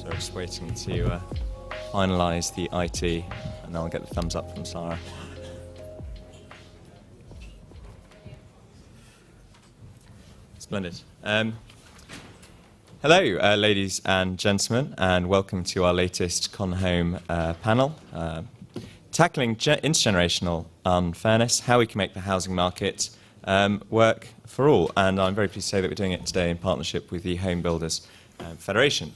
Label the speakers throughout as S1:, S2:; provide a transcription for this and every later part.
S1: So we're just waiting to finalise the IT, and then I'll get the thumbs up from Sarah. Splendid. Hello, ladies and gentlemen, and welcome to our latest Con Home panel, tackling intergenerational unfairness, how we can make the housing market work for all. And I'm very pleased to say that we're doing it today in partnership with the Home Builders Federation.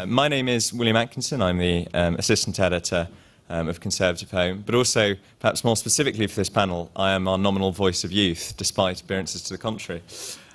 S1: My name is William Atkinson. I'm the assistant editor of Conservative Home, but also, perhaps more specifically for this panel, I am our nominal voice of youth, despite appearances to the contrary.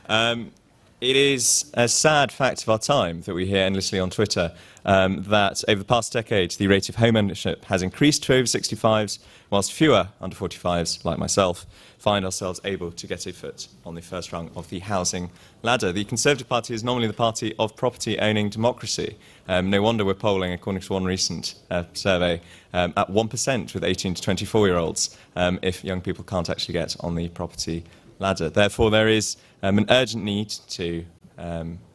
S1: It is a sad fact of our time that we hear endlessly on Twitter that over the past decade, the rate of homeownership has increased to over 65s, whilst fewer under 45s, like myself, find ourselves able to get a foot on the first rung of the housing ladder. The Conservative Party is normally the party of property-owning democracy. No wonder we're polling, according to one recent survey, at 1% with 18 to 24-year-olds if young people can't actually get on the property ladder. Therefore, there is an urgent need to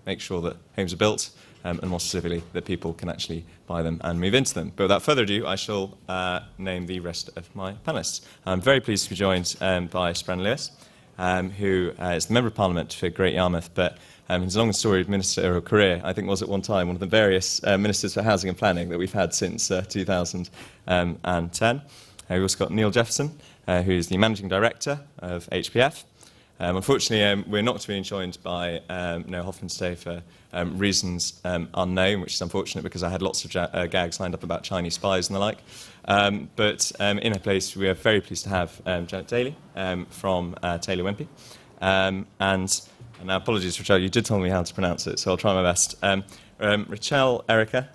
S1: make sure that homes are built, and more specifically, that people can actually buy them and move into them. But without further ado, I shall name the rest of my panellists. I'm very pleased to be joined by Sir Brendan Lewis, who is the Member of Parliament for Great Yarmouth, but his long and storied ministerial career, I think, was at one time one of the various ministers for housing and planning that we've had since 2010. We've also got Neil Jefferson, who is the Managing Director of HPF. Unfortunately, we're not to be joined by Noah Hoffman today for reasons unknown, which is unfortunate because I had lots of gags lined up about Chinese spies and the like. But in her place, we are very pleased to have Janet Daly from Taylor Wimpey. And now, apologies, Rachel, you did tell me how to pronounce it, so I'll try my best. Rachel Erica.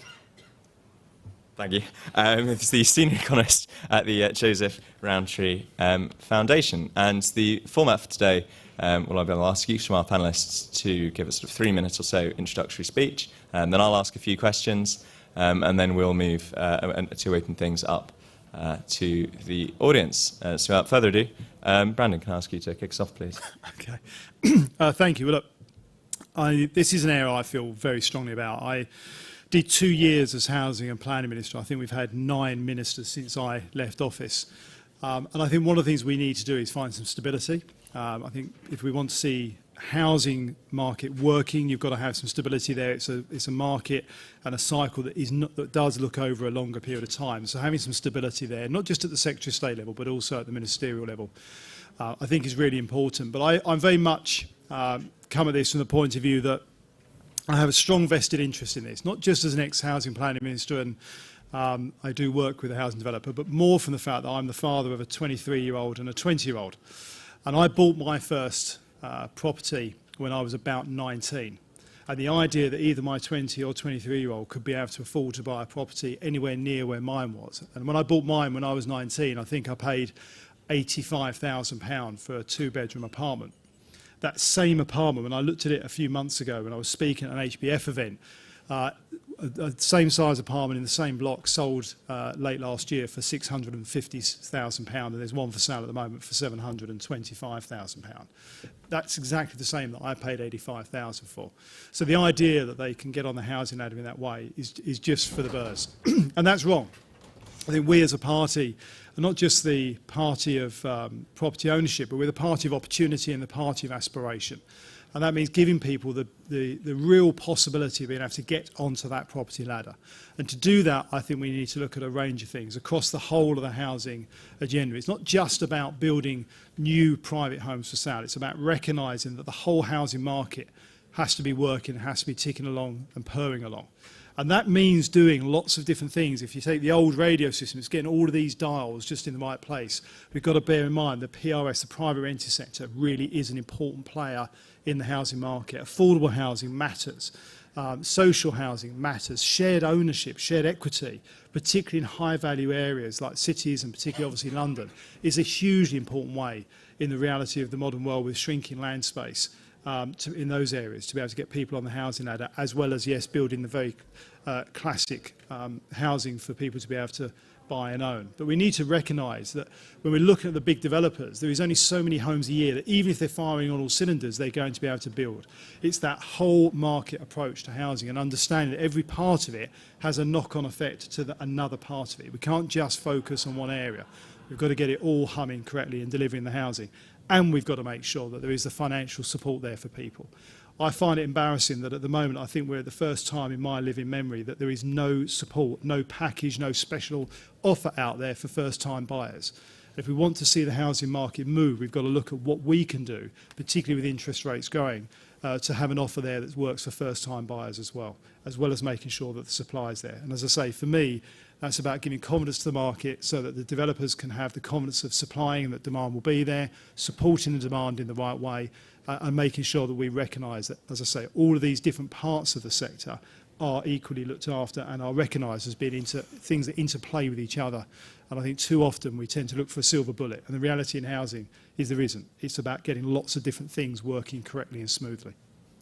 S1: Thank you. Is the senior economist at the Joseph Rowntree Foundation. And the format for today, well, I'll ask each of our panellists to give us sort of 3 minutes or so introductory speech, and then I'll ask a few questions, and then we'll move to open things up to the audience. So without further ado, Brandon, can I ask you to kick us off, please?
S2: Okay. Thank you. Well, look, this is an area I feel very strongly about. I did 2 years as Housing and Planning Minister. I think we've had 9 ministers since I left office. And I think one of the things we need to do is find some stability. I think if we want to see housing market working, you've got to have some stability there. It's a market and a cycle that does look over a longer period of time. So having some stability there, not just at the Secretary of State level, but also at the ministerial level, I think is really important. But I'm very much come at this from the point of view that I have a strong vested interest in this, not just as an ex-housing planning minister, and I do work with a housing developer, but more from the fact that I'm the father of a 23-year-old and a 20-year-old. And I bought my first property when I was about 19. And the idea that either my 20 or 23-year-old could be able to afford to buy a property anywhere near where mine was. And when I bought mine when I was 19, I think I paid £85,000 for a 2-bedroom apartment. That same apartment, when I looked at it a few months ago when I was speaking at an HBF event, same size apartment in the same block sold late last year for £650,000, and there's one for sale at the moment for £725,000. That's exactly the same that I paid £85,000 for. So the idea that they can get on the housing ladder in that way is just for the birds. And that's wrong. I think we as a party are not just the party of property ownership, but we're the party of opportunity and the party of aspiration. And that means giving people the real possibility of being able to get onto that property ladder. And to do that, I think we need to look at a range of things across the whole of the housing agenda. It's not just about building new private homes for sale. It's about recognising that the whole housing market has to be working, has to be ticking along and purring along. And that means doing lots of different things. If you take the old radio system, it's getting all of these dials just in the right place. We've got to bear in mind the PRS, the private rented sector, really is an important player in the housing market. Affordable housing matters. Social housing matters. Shared ownership, shared equity, particularly in high-value areas like cities and particularly obviously London, is a hugely important way in the reality of the modern world with shrinking land space. In those areas to be able to get people on the housing ladder, as well as, yes, building the very classic housing for people to be able to buy and own. But we need to recognise that when we're looking at the big developers, there is only so many homes a year that even if they're firing on all cylinders, they're going to be able to build. It's that whole market approach to housing and understanding that every part of it has a knock-on effect to another part of it. We can't just focus on one area. We've got to get it all humming correctly and delivering the housing. And we've got to make sure that there is the financial support there for people. I find it embarrassing that at the moment I think we're at the first time in my living memory that there is no support, no package, no special offer out there for first-time buyers. If we want to see the housing market move, we've got to look at what we can do, particularly with interest rates going, to have an offer there that works for first-time buyers as well as making sure that the supply is there. And as I say, for me, that's about giving confidence to the market so that the developers can have the confidence of supplying and that demand will be there, supporting the demand in the right way, and making sure that we recognise that, as I say, all of these different parts of the sector are equally looked after and are recognised as being things that interplay with each other. And I think too often we tend to look for a silver bullet. And the reality in housing is there isn't. It's about getting lots of different things working correctly and smoothly.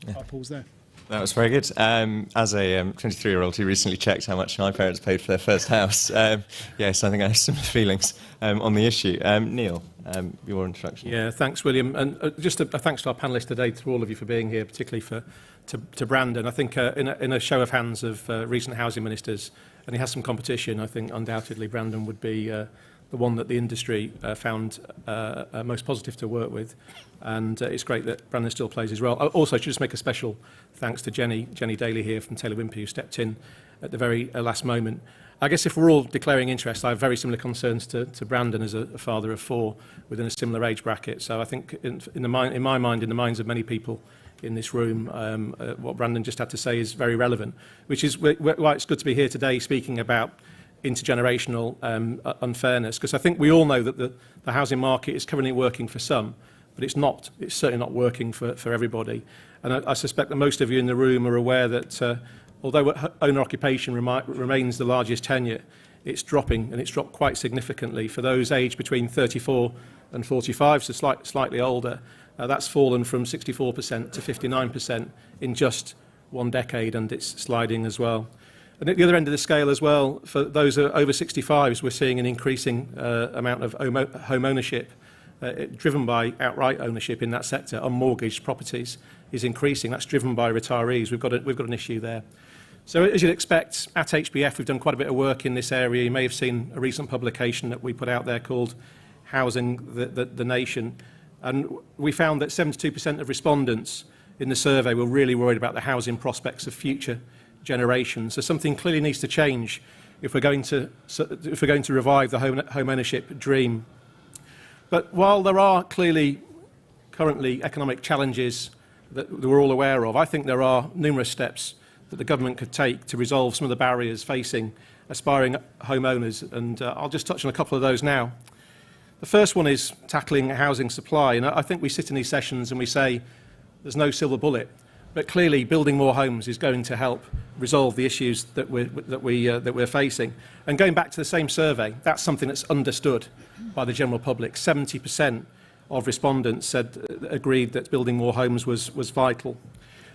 S2: Yeah. I'll pause there.
S1: That was very good. As a 23-year-old who recently checked how much my parents paid for their first house, yes, I think I have similar feelings on the issue. Neil, your introduction.
S3: Yeah, thanks, William. And just a thanks to our panellists today, to all of you for being here, particularly to Brandon. I think in a show of hands of recent housing ministers, and he has some competition, I think undoubtedly Brandon would be the one that the industry found most positive to work with. And it's great that Brandon still plays his role. Also, I should just make a special thanks to Jenny Daly here from Taylor Wimpey, who stepped in at the very last moment. I guess if we're all declaring interest, I have very similar concerns to Brandon as a father of four within a similar age bracket. So I think in my mind, in the minds of many people in this room, what Brandon just had to say is very relevant, which is why it's good to be here today speaking about intergenerational unfairness, because I think we all know that the housing market is currently working for some, but it's certainly not working for everybody. And I suspect that most of you in the room are aware that although owner occupation remains the largest tenure, it's dropping, and it's dropped quite significantly. For those aged between 34 and 45, so slightly older, that's fallen from 64% to 59% in just one decade, and it's sliding as well. And at the other end of the scale as well, for those over 65s, we're seeing an increasing amount of home ownership, driven by outright ownership in that sector. Unmortgaged properties is increasing. That's driven by retirees. We've got an issue there. So as you'd expect, at HBF, we've done quite a bit of work in this area. You may have seen a recent publication that we put out there called Housing the Nation. And we found that 72% of respondents in the survey were really worried about the housing prospects of future generations. So something clearly needs to change if we're going to revive the home ownership dream. But while there are clearly currently economic challenges that we're all aware of, I think there are numerous steps that the government could take to resolve some of the barriers facing aspiring homeowners, and I'll just touch on a couple of those now. The first one is tackling housing supply, and I think we sit in these sessions and we say there's no silver bullet, but clearly building more homes is going to help resolve the issues that we're facing. And going back to the same survey, that's something that's understood by the general public. 70% of respondents agreed that building more homes was vital.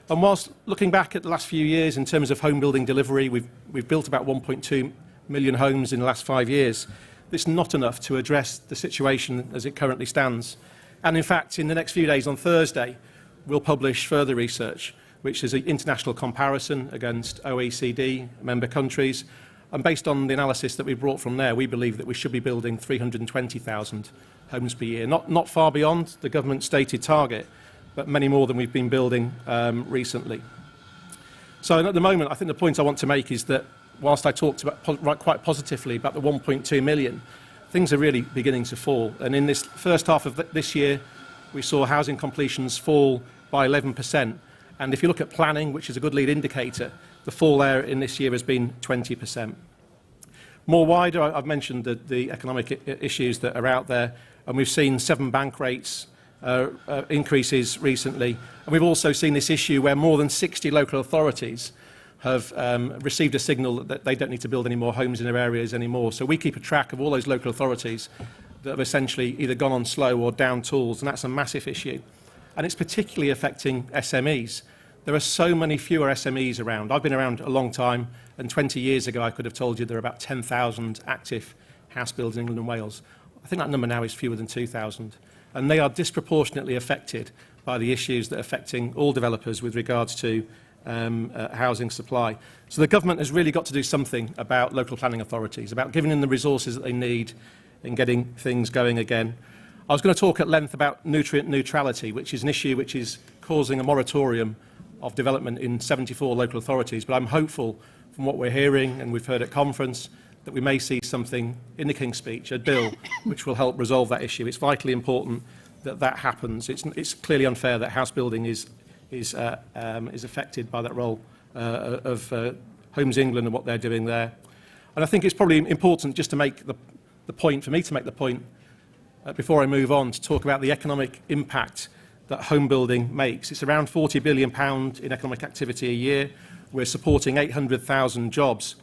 S3: And whilst looking back at the last few years in terms of home building delivery, we've built about 1.2 million homes in the last 5 years. It's not enough to address the situation as it currently stands. And in fact, in the next few days on Thursday, we'll publish further research, which is an international comparison against OECD member countries. And based on the analysis that we brought from there, we believe that we should be building 320,000 homes per year. Not far beyond the government's stated target, but many more than we've been building recently. So at the moment, I think the point I want to make is that whilst I talked about quite positively about the 1.2 million, things are really beginning to fall. And in this first half of this year, we saw housing completions fall by 11%. And if you look at planning, which is a good lead indicator, the fall there in this year has been 20%. More wider, I've mentioned the economic issues that are out there, and we've seen 7 bank rates increases recently. And we've also seen this issue where more than 60 local authorities have received a signal that they don't need to build any more homes in their areas anymore. So we keep a track of all those local authorities that have essentially either gone on slow or down tools, and that's a massive issue. And it's particularly affecting SMEs. There are so many fewer SMEs around. I've been around a long time, and 20 years ago I could have told you there are about 10,000 active house builders in England and Wales. I think that number now is fewer than 2,000. And they are disproportionately affected by the issues that are affecting all developers with regards to housing supply. So the government has really got to do something about local planning authorities, about giving them the resources that they need in getting things going again. I was going to talk at length about nutrient neutrality, which is an issue which is causing a moratorium of development in 74 local authorities, but I'm hopeful from what we're hearing and we've heard at conference that we may see something in the King's Speech, a bill, which will help resolve that issue. It's vitally important that that happens. It's clearly unfair that house building is affected by that role of Homes England and what they're doing there. And I think it's probably important just to make the point, for me to make the point, before I move on, to talk about the economic impact that home building makes. It's around £40 billion in economic activity a year. We're supporting 800,000 jobs.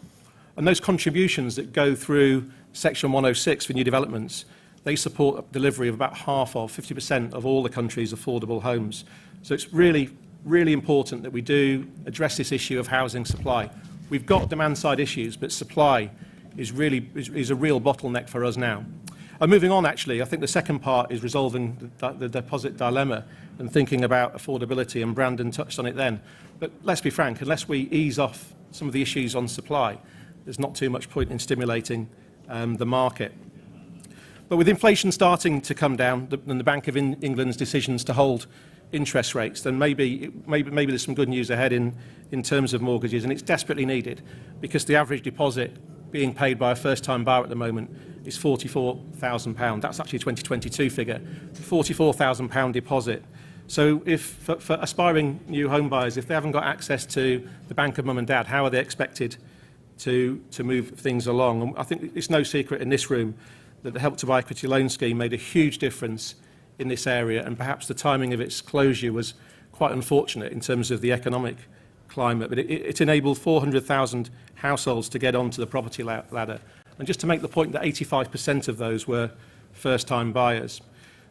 S3: And those contributions that go through Section 106 for new developments, they support delivery of about half of 50% of all the country's affordable homes. So it's really, really important that we do address this issue of housing supply. We've got demand-side issues, but supply is a real bottleneck for us now. And moving on, actually, I think the second part is resolving the deposit dilemma and thinking about affordability, and Brandon touched on it then. But let's be frank, unless we ease off some of the issues on supply, there's not too much point in stimulating the market. But with inflation starting to come down and the Bank of England's decisions to hold interest rates, then maybe there's some good news ahead in terms of mortgages, and it's desperately needed because the average deposit being paid by a first-time buyer at the moment is £44,000. That's actually a 2022 figure, £44,000 deposit. So if for aspiring new home buyers, if they haven't got access to the bank of mum and dad, how are they expected to move things along? And I think it's no secret in this room that the Help to Buy equity loan scheme made a huge difference in this area, and perhaps the timing of its closure was quite unfortunate in terms of the economic climate, but it enabled 400,000 households to get onto the property ladder. And just to make the point that 85% of those were first-time buyers.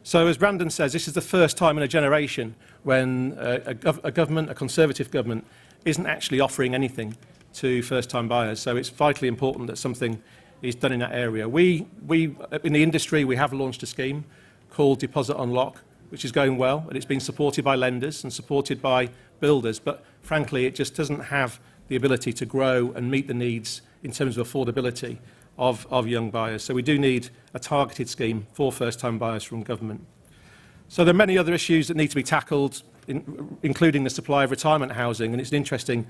S3: So as Brandon says, this is the first time in a generation when a government, a Conservative government, isn't actually offering anything to first-time buyers. So it's vitally important that something is done in that area. We in the industry, we have launched a scheme called Deposit Unlock, which is going well, and it's been supported by lenders and supported by builders, but frankly, it just doesn't have the ability to grow and meet the needs in terms of affordability of young buyers. So we do need a targeted scheme for first-time buyers from government. So there are many other issues that need to be tackled, including the supply of retirement housing, and it's an interesting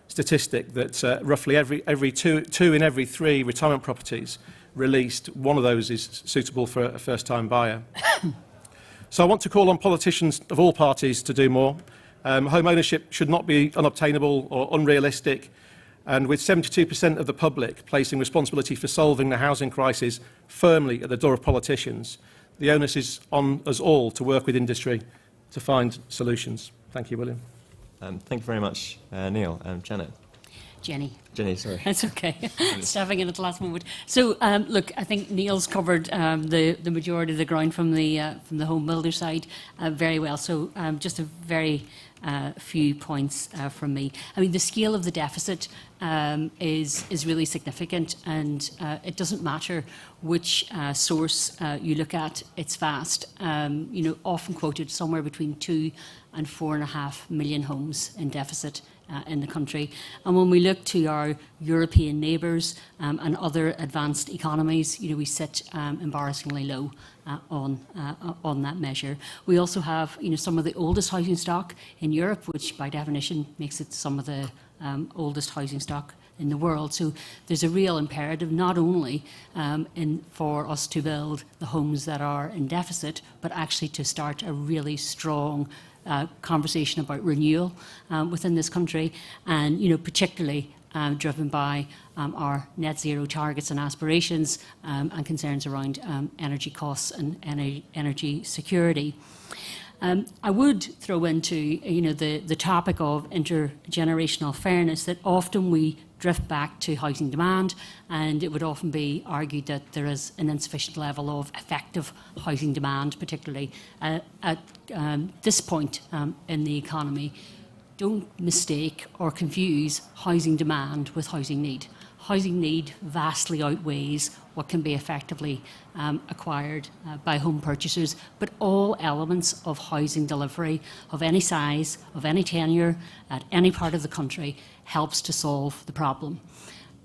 S3: statistic that roughly two in every three retirement properties released, one of those is suitable for a first-time buyer. So I want to call on politicians of all parties to do more. Home ownership should not be unobtainable or unrealistic, and with 72% of the public placing responsibility for solving the housing crisis firmly at the door of politicians, the onus is on us all to work with industry to find solutions. Thank you, William.
S1: Thank you very much, Neil. Janet. Jenny, sorry.
S4: That's okay. Stepping in at the last moment. So, look, I think Neil's covered the majority of the ground from the home builder side very well. So, just a very few points from me. I mean, the scale of the deficit is really significant, and it doesn't matter which source you look at. It's vast. Often quoted somewhere between 2 and 4.5 million homes in deficit in the country. And when we look to our European neighbours and other advanced economies, we sit embarrassingly low on that measure. We also have some of the oldest housing stock in Europe, which by definition makes it some of the oldest housing stock in the world. So there's a real imperative not only for us to build the homes that are in deficit, but actually to start a really strong conversation about renewal within this country, and particularly driven by our net zero targets and aspirations and concerns around energy costs and energy security. I would throw into the topic of intergenerational fairness, that often we drift back to housing demand, and it would often be argued that there is an insufficient level of effective housing demand, particularly at this point in the economy. Don't mistake or confuse housing demand with housing need. housing need vastly outweighs what can be effectively acquired by home purchasers, but all elements of housing delivery of any size, of any tenure, at any part of the country helps to solve the problem.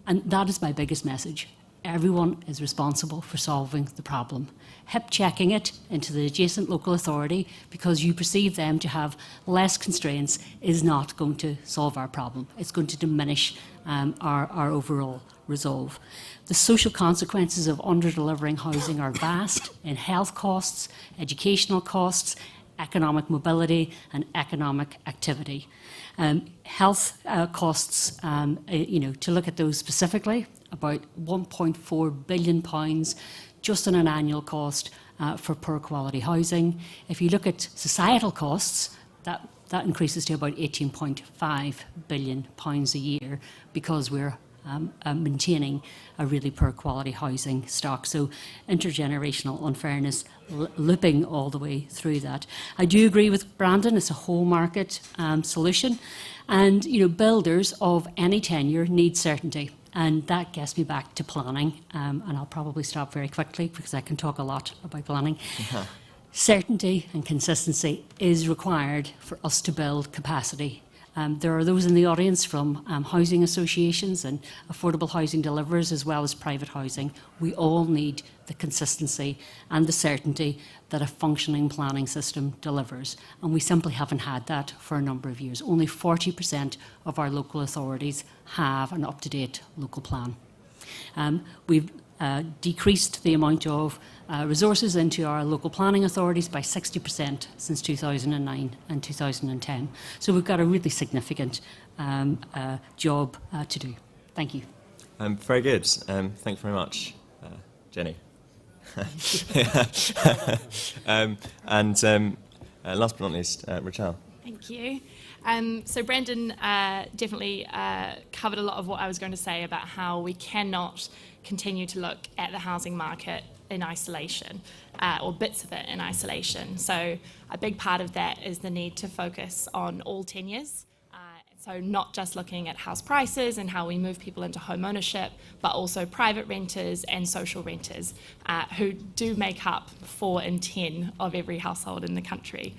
S4: And that is my biggest message. Everyone is responsible for solving the problem. Hip checking it into the adjacent local authority because you perceive them to have less constraints is not going to solve our problem. It's going to diminish our overall resolve. The social consequences of under-delivering housing are vast in health costs, educational costs, economic mobility and economic activity. Health costs, to look at those specifically, about £1.4 billion just on an annual cost for poor quality housing. If you look at societal costs, that increases to about £18.5 billion a year because we're maintaining a really poor quality housing stock. So intergenerational unfairness looping all the way through that. I do agree with Brandon, it's a whole market solution. And builders of any tenure need certainty. And that gets me back to planning. And I'll probably stop very quickly because I can talk a lot about planning. Certainty and consistency is required for us to build capacity. There are those in the audience from housing associations and affordable housing deliverers as well as private housing. We all need the consistency and the certainty that a functioning planning system delivers. And we simply haven't had that for a number of years. Only 40% of our local authorities have an up-to-date local plan. We've decreased the amount of resources into our local planning authorities by 60% since 2009 and 2010. So we've got a really significant job to do. Thank you.
S1: Very good. Thank you very much, Jenny. Last but not least, Rachel.
S5: Thank you. So Brandon definitely covered a lot of what I was going to say about how we cannot continue to look at the housing market in isolation, or bits of it in isolation. So a big part of that is the need to focus on all tenures. So not just looking at house prices and how we move people into home ownership, but also private renters and social renters, who do make up 4 in 10 of every household in the country.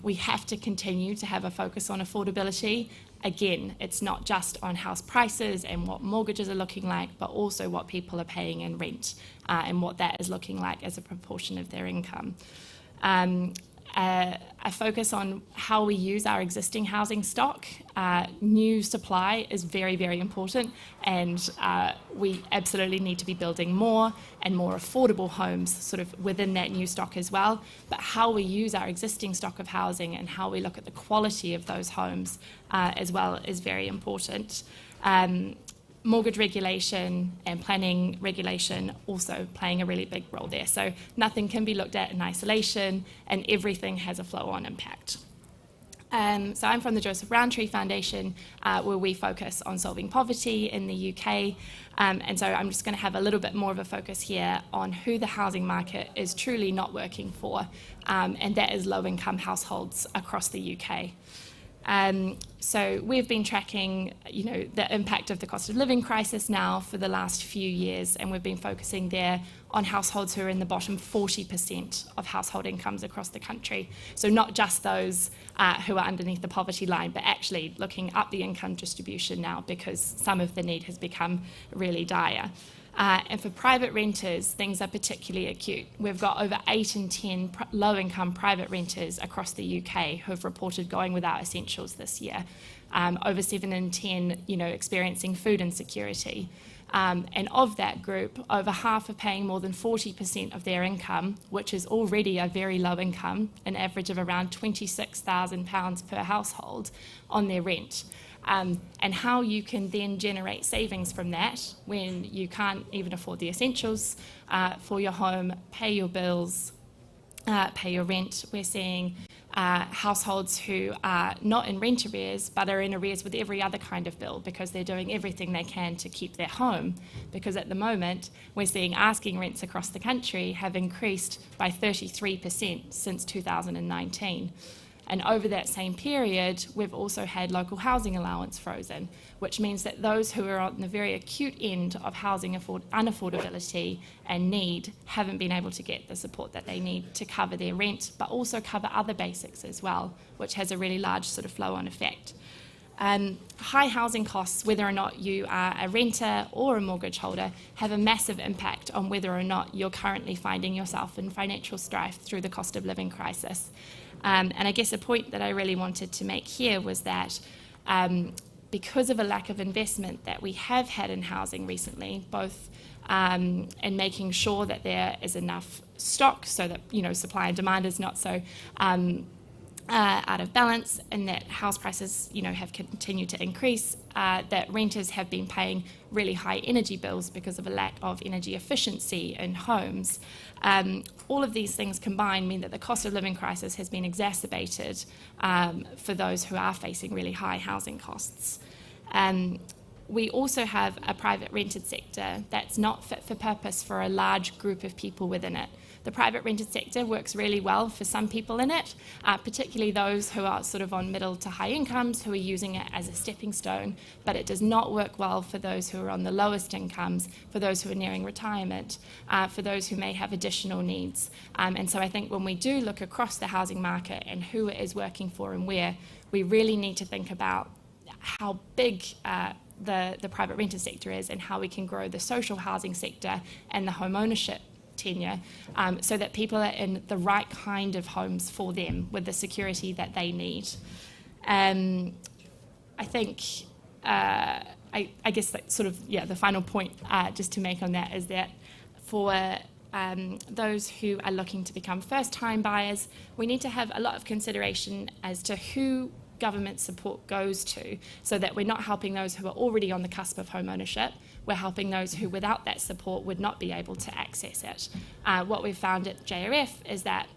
S5: We have to continue to have a focus on affordability. Again, it's not just on house prices and what mortgages are looking like, but also what people are paying in rent and what that is looking like as a proportion of their income. A focus on how we use our existing housing stock. New supply is very, very important, and we absolutely need to be building more and more affordable homes sort of within that new stock as well. But how we use our existing stock of housing and how we look at the quality of those homes as well is very important. Mortgage regulation and planning regulation also playing a really big role there. So nothing can be looked at in isolation, and everything has a flow-on impact. So I'm from the Joseph Rowntree Foundation, where we focus on solving poverty in the UK. And so I'm just going to have a little bit more of a focus here on who the housing market is truly not working for, and that is low-income households across the UK. So we've been tracking, the impact of the cost of living crisis now for the last few years, and we've been focusing there on households who are in the bottom 40% of household incomes across the country. So not just those who are underneath the poverty line, but actually looking up the income distribution now because some of the need has become really dire. And for private renters, things are particularly acute. We've got over 8 in 10 low-income private renters across the UK who have reported going without essentials this year. Over 7 in 10, experiencing food insecurity. And of that group, over half are paying more than 40% of their income, which is already a very low income, an average of around £26,000 per household on their rent. And how you can then generate savings from that when you can't even afford the essentials for your home, pay your bills, pay your rent. We're seeing households who are not in rent arrears but are in arrears with every other kind of bill because they're doing everything they can to keep their home, because at the moment we're seeing asking rents across the country have increased by 33% since 2019. And over that same period, we've also had local housing allowance frozen, which means that those who are on the very acute end of housing unaffordability and need haven't been able to get the support that they need to cover their rent, but also cover other basics as well, which has a really large sort of flow-on effect. High housing costs, whether or not you are a renter or a mortgage holder, have a massive impact on whether or not you're currently finding yourself in financial strife through the cost of living crisis. And I guess a point that I really wanted to make here was that because of a lack of investment that we have had in housing recently, both in making sure that there is enough stock so that, you know, supply and demand is not so out of balance, and that house prices, you know, have continued to increase, that renters have been paying really high energy bills because of a lack of energy efficiency in homes. All of these things combined mean that the cost of living crisis has been exacerbated for those who are facing really high housing costs. We also have a private rented sector that's not fit for purpose for a large group of people within it. The private rented sector works really well for some people in it, particularly those who are sort of on middle to high incomes who are using it as a stepping stone, but it does not work well for those who are on the lowest incomes, for those who are nearing retirement, for those who may have additional needs. And so I think when we do look across the housing market and who it is working for and where, we really need to think about how big the private rented sector is and how we can grow the social housing sector and the homeownership tenure, so that people are in the right kind of homes for them with the security that they need. I think, I guess that sort of, the final point just to make on that is that for those who are looking to become first-time buyers, we need to have a lot of consideration as to who government support goes to, so that we're not helping those who are already on the cusp of home ownership, we're helping those who without that support would not be able to access it. What we've found at JRF is that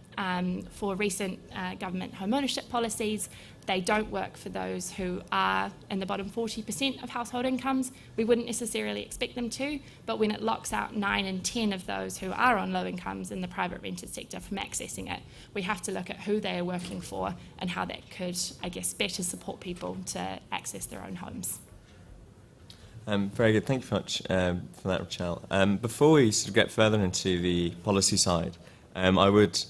S5: for recent government home ownership policies, they don't work for those who are in the bottom 40% of household incomes. We wouldn't necessarily expect them to, but when it locks out 9 in 10 of those who are on low incomes in the private rented sector from accessing it, we have to look at who they are working for and how that could, I guess, better support people to access their own homes.
S1: Very good. Thank you very much for that, Rachel. Before we sort of get further into the policy side, I would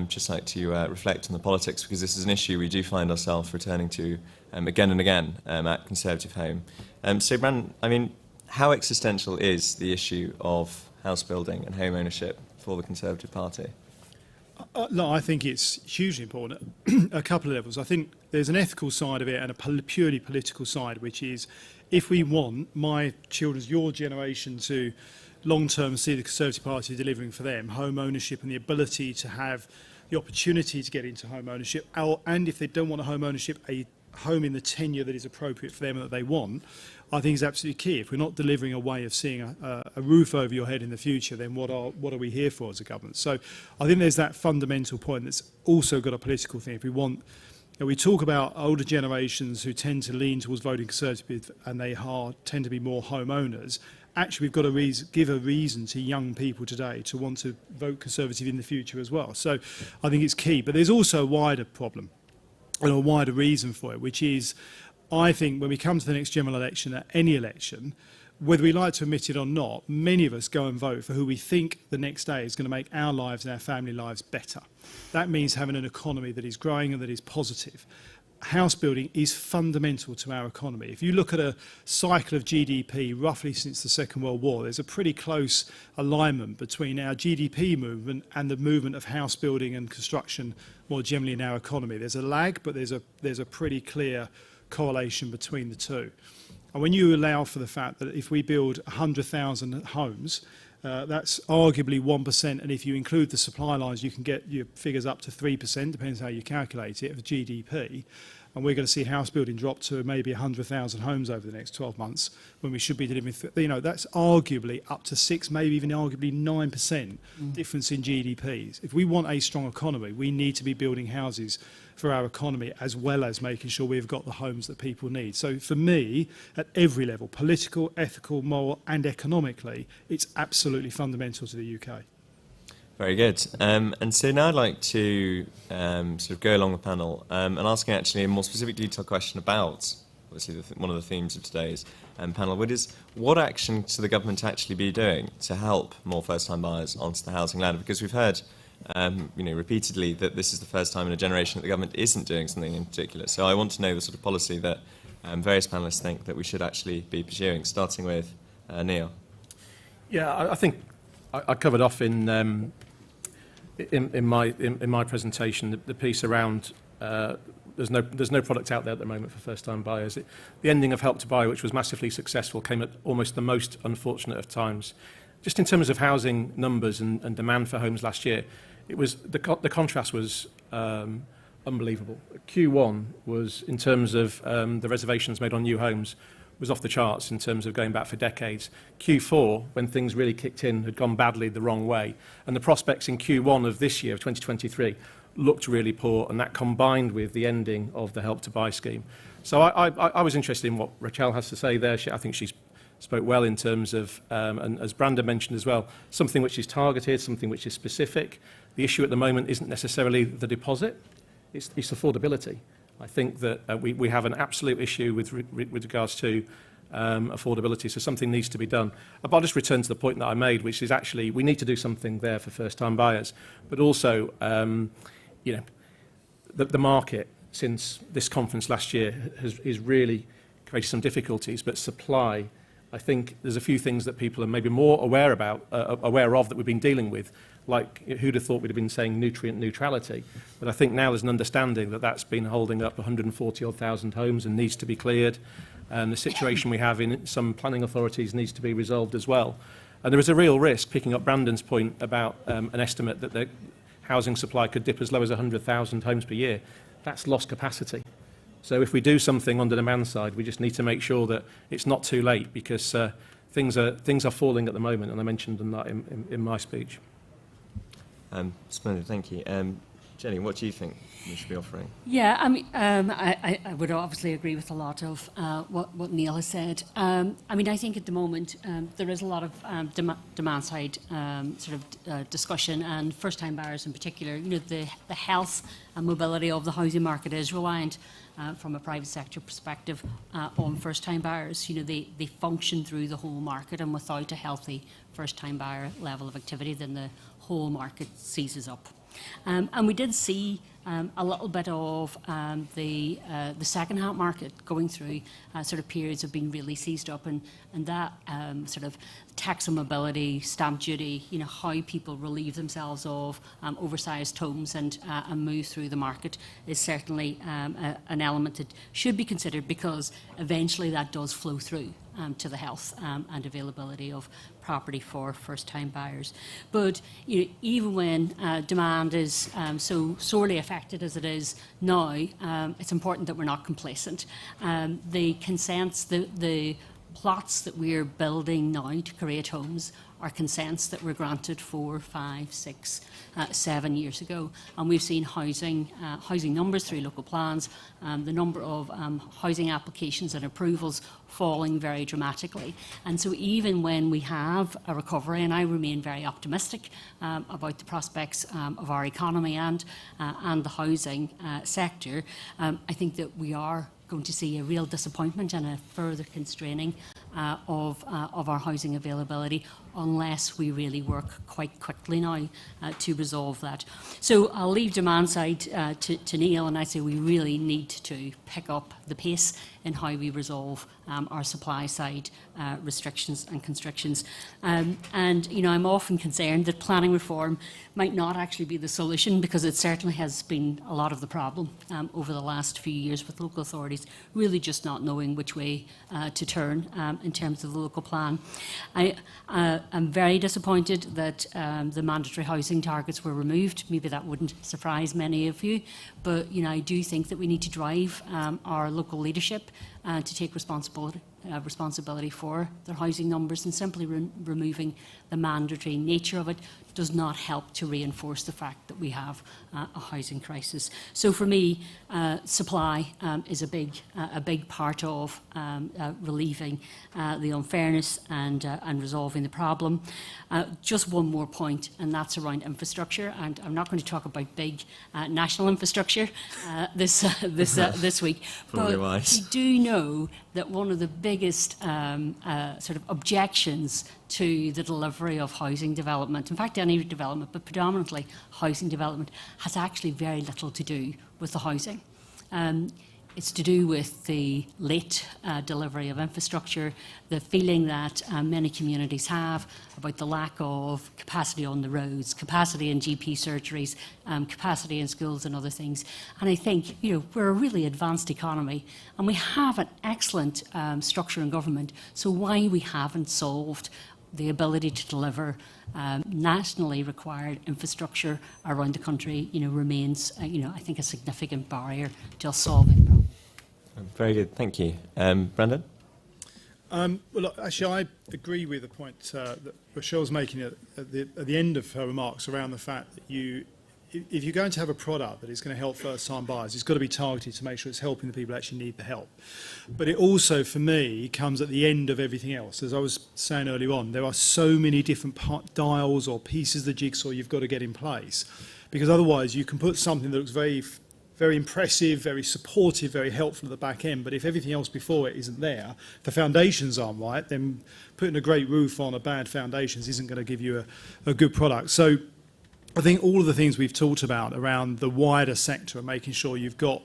S1: just like to reflect on the politics, because this is an issue we do find ourselves returning to again and again at Conservative Home. So, Brandon, I mean, how existential is the issue of house building and home ownership for the Conservative Party?
S2: No, I think it's hugely important at a couple of levels. I think there's an ethical side of it and a purely political side, which is if we want my children's, your generation to long-term see the Conservative Party delivering for them home ownership and the ability to have the opportunity to get into home ownership, and if they don't want a home ownership, a home in the tenure that is appropriate for them and that they want, I think is absolutely key. If we're not delivering a way of seeing a roof over your head in the future, then what are we here for as a government? So I think there's that fundamental point that's also got a political thing. If we want, we talk about older generations who tend to lean towards voting Conservative and they tend to be more homeowners. Actually, we've got to give a reason to young people today to want to vote Conservative in the future as well. So I think it's key. But there's also a wider problem and a wider reason for it, which is, I think when we come to the next general election, at any election, whether we like to admit it or not, many of us go and vote for who we think the next day is going to make our lives and our family lives better. That means having an economy that is growing and that is positive. House building is fundamental to our economy. If you look at a cycle of GDP roughly since the Second World War, there's a pretty close alignment between our GDP movement and the movement of house building and construction more generally in our economy. There's a lag, but there's a pretty clear correlation between the two. And when you allow for the fact that if we build 100,000 homes, that's arguably 1%, and if you include the supply lines, you can get your figures up to 3%, depends how you calculate it, of GDP. And we're going to see house building drop to maybe 100,000 homes over the next 12 months, when we should be delivering, that's arguably up to 6, maybe even arguably 9% difference in GDPs. If we want a strong economy, we need to be building houses for our economy, as well as making sure we've got the homes that people need. So for me, at every level, political, ethical, moral and economically, it's absolutely fundamental to the UK.
S1: Very good. And so now I'd like to sort of go along the panel and asking actually a more specific detailed question about, obviously, one of the themes of today's panel, which is what action should the government actually be doing to help more first-time buyers onto the housing ladder? Because we've heard repeatedly that this is the first time in a generation that the government isn't doing something in particular. So I want to know the sort of policy that various panellists think that we should actually be pursuing, starting with Neil.
S3: Yeah, I think I covered off in my presentation the piece around there's no product out there at the moment for first-time buyers. The ending of Help to Buy, which was massively successful, came at almost the most unfortunate of times. Just in terms of housing numbers and demand for homes last year, it was the contrast was unbelievable. Q1 was, in terms of the reservations made on new homes, was off the charts in terms of going back for decades. Q4, when things really kicked in, had gone badly the wrong way. And the prospects in Q1 of this year, of 2023, looked really poor, and that combined with the ending of the Help to Buy scheme. So I was interested in what Rachel has to say there. I think she spoke well in terms of, and as Brandon mentioned as well, something which is targeted, something which is specific. The issue at the moment isn't necessarily the deposit, it's affordability. I think that we have an absolute issue with regards to affordability, so something needs to be done. But I'll just return to the point that I made, which is actually we need to do something there for first-time buyers, but also, the market since this conference last year has really created some difficulties, but supply, I think there's a few things that people are maybe more aware of that we've been dealing with, like who'd have thought we'd have been saying nutrient neutrality. But I think now there's an understanding that that's been holding up 140,000 homes and needs to be cleared. And the situation we have in some planning authorities needs to be resolved as well. And there is a real risk, picking up Brandon's point about an estimate that the housing supply could dip as low as 100,000 homes per year. That's lost capacity. So if we do something on the demand side, we just need to make sure that it's not too late, because things are falling at the moment, and I mentioned that in my speech.
S1: Splendid, thank you. Jenny, what do you think we should be offering?
S4: Yeah, I mean, I would obviously agree with a lot of what Neil has said. I mean, I think at the moment there is a lot of demand side sort of discussion, and first-time buyers in particular. The health and mobility of the housing market is reliant from a private sector perspective on first-time buyers. They function through the whole market, and without a healthy first-time buyer level of activity, then the whole market seizes up. And we did see a little bit of the second-hand market going through sort of periods of being really seized up, and that sort of tax on mobility, stamp duty, how people relieve themselves of oversized homes and move through the market is certainly an element that should be considered, because eventually that does flow through to the health and availability of property for first-time buyers. But even when demand is so sorely affected as it is now, it's important that we're not complacent. The consents, the plots that we're building now to create homes are consents that were granted 4, 5, 6, 7 years ago, and we've seen housing numbers through local plans, the number of housing applications and approvals falling very dramatically. And so even when we have a recovery, and I remain very optimistic about the prospects of our economy and the housing sector, I think that we are going to see a real disappointment and a further constraining of our housing availability unless we really work quite quickly now to resolve that. So I'll leave demand side to Neil, and I say we really need to pick up the pace in how we resolve our supply side restrictions and constrictions. And I'm often concerned that planning reform might not actually be the solution, because it certainly has been a lot of the problem over the last few years, with local authorities really just not knowing which way to turn in terms of the local plan. I'm very disappointed that the mandatory housing targets were removed. Maybe that wouldn't surprise many of you, but I do think that we need to drive our local leadership to take responsibility responsibility for their housing numbers, and simply removing the mandatory nature of it does not help to reinforce the fact that we have a housing crisis. So for me, supply is a big part of relieving the unfairness and resolving the problem. Just one more point, and that's around infrastructure. And I'm not going to talk about big national infrastructure this week.
S1: Probably
S4: but
S1: wise.
S4: we do know that one of the biggest sort of objections to the delivery of housing development, in fact any development, but predominantly housing development, has actually very little to do with the housing. It's to do with the late delivery of infrastructure, the feeling that many communities have about the lack of capacity on the roads, capacity in GP surgeries, capacity in schools and other things. And I think, we're a really advanced economy and we have an excellent structure in government, so why we haven't solved the ability to deliver nationally required infrastructure around the country, remains, I think, a significant barrier to us solving the problem.
S1: Very good, thank you. Brendan?
S2: Well, look, actually, I agree with the point that Rochelle's making at the end of her remarks around the fact that if you're going to have a product that is going to help first-time buyers, it's got to be targeted to make sure it's helping the people who actually need the help. But it also, for me, comes at the end of everything else. As I was saying earlier on, there are so many different dials or pieces of the jigsaw you've got to get in place, because otherwise you can put something that looks very, very impressive, very supportive, very helpful at the back end, but if everything else before it isn't there, the foundations aren't right, then putting a great roof on a bad foundations isn't going to give you a good product. So I think all of the things we've talked about around the wider sector and making sure you've got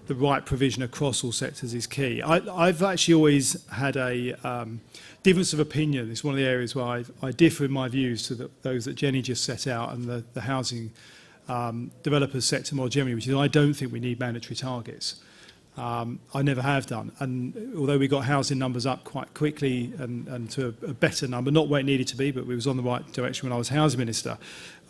S2: the right provision across all sectors is key. I've actually always had a difference of opinion. It's one of the areas where I differ in my views to those that Jenny just set out and the housing developers sector more generally, which is I don't think we need mandatory targets. I never have done, and although we got housing numbers up quite quickly and to a better number, not where it needed to be, but we was on the right direction when I was housing minister,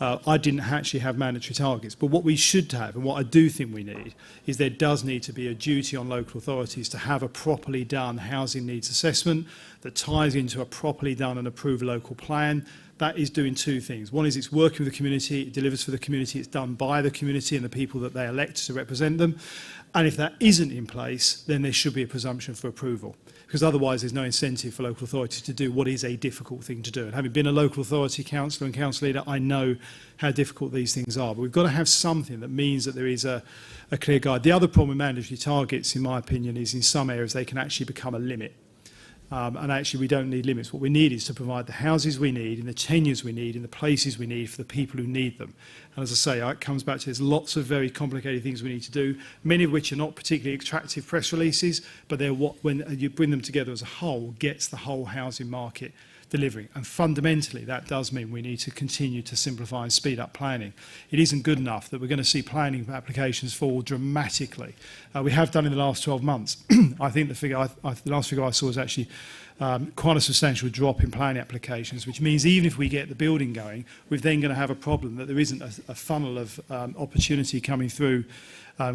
S2: I didn't actually have mandatory targets. But what we should have, and what I do think we need, is there does need to be a duty on local authorities to have a properly done housing needs assessment that ties into a properly done and approved local plan. That is doing two things. One is it's working with the community, it delivers for the community, it's done by the community and the people that they elect to represent them. And if that isn't in place, then there should be a presumption for approval, because otherwise there's no incentive for local authorities to do what is a difficult thing to do. And having been a local authority councillor and council leader, I know how difficult these things are. But we've got to have something that means that there is a clear guide. The other problem with mandatory targets, in my opinion, is in some areas they can actually become a limit. And actually we don't need limits. What we need is to provide the houses we need, in the tenures we need, in the places we need for the people who need them. And as I say, it comes back to there's lots of very complicated things we need to do, many of which are not particularly attractive press releases, but they're what, when you bring them together as a whole, gets the whole housing market delivering. And fundamentally, that does mean we need to continue to simplify and speed up planning. It isn't good enough that we're going to see planning applications fall dramatically. We have done in the last 12 months. I think the last figure I saw was actually quite a substantial drop in planning applications, which means even if we get the building going, we're then going to have a problem that there isn't a funnel of opportunity coming through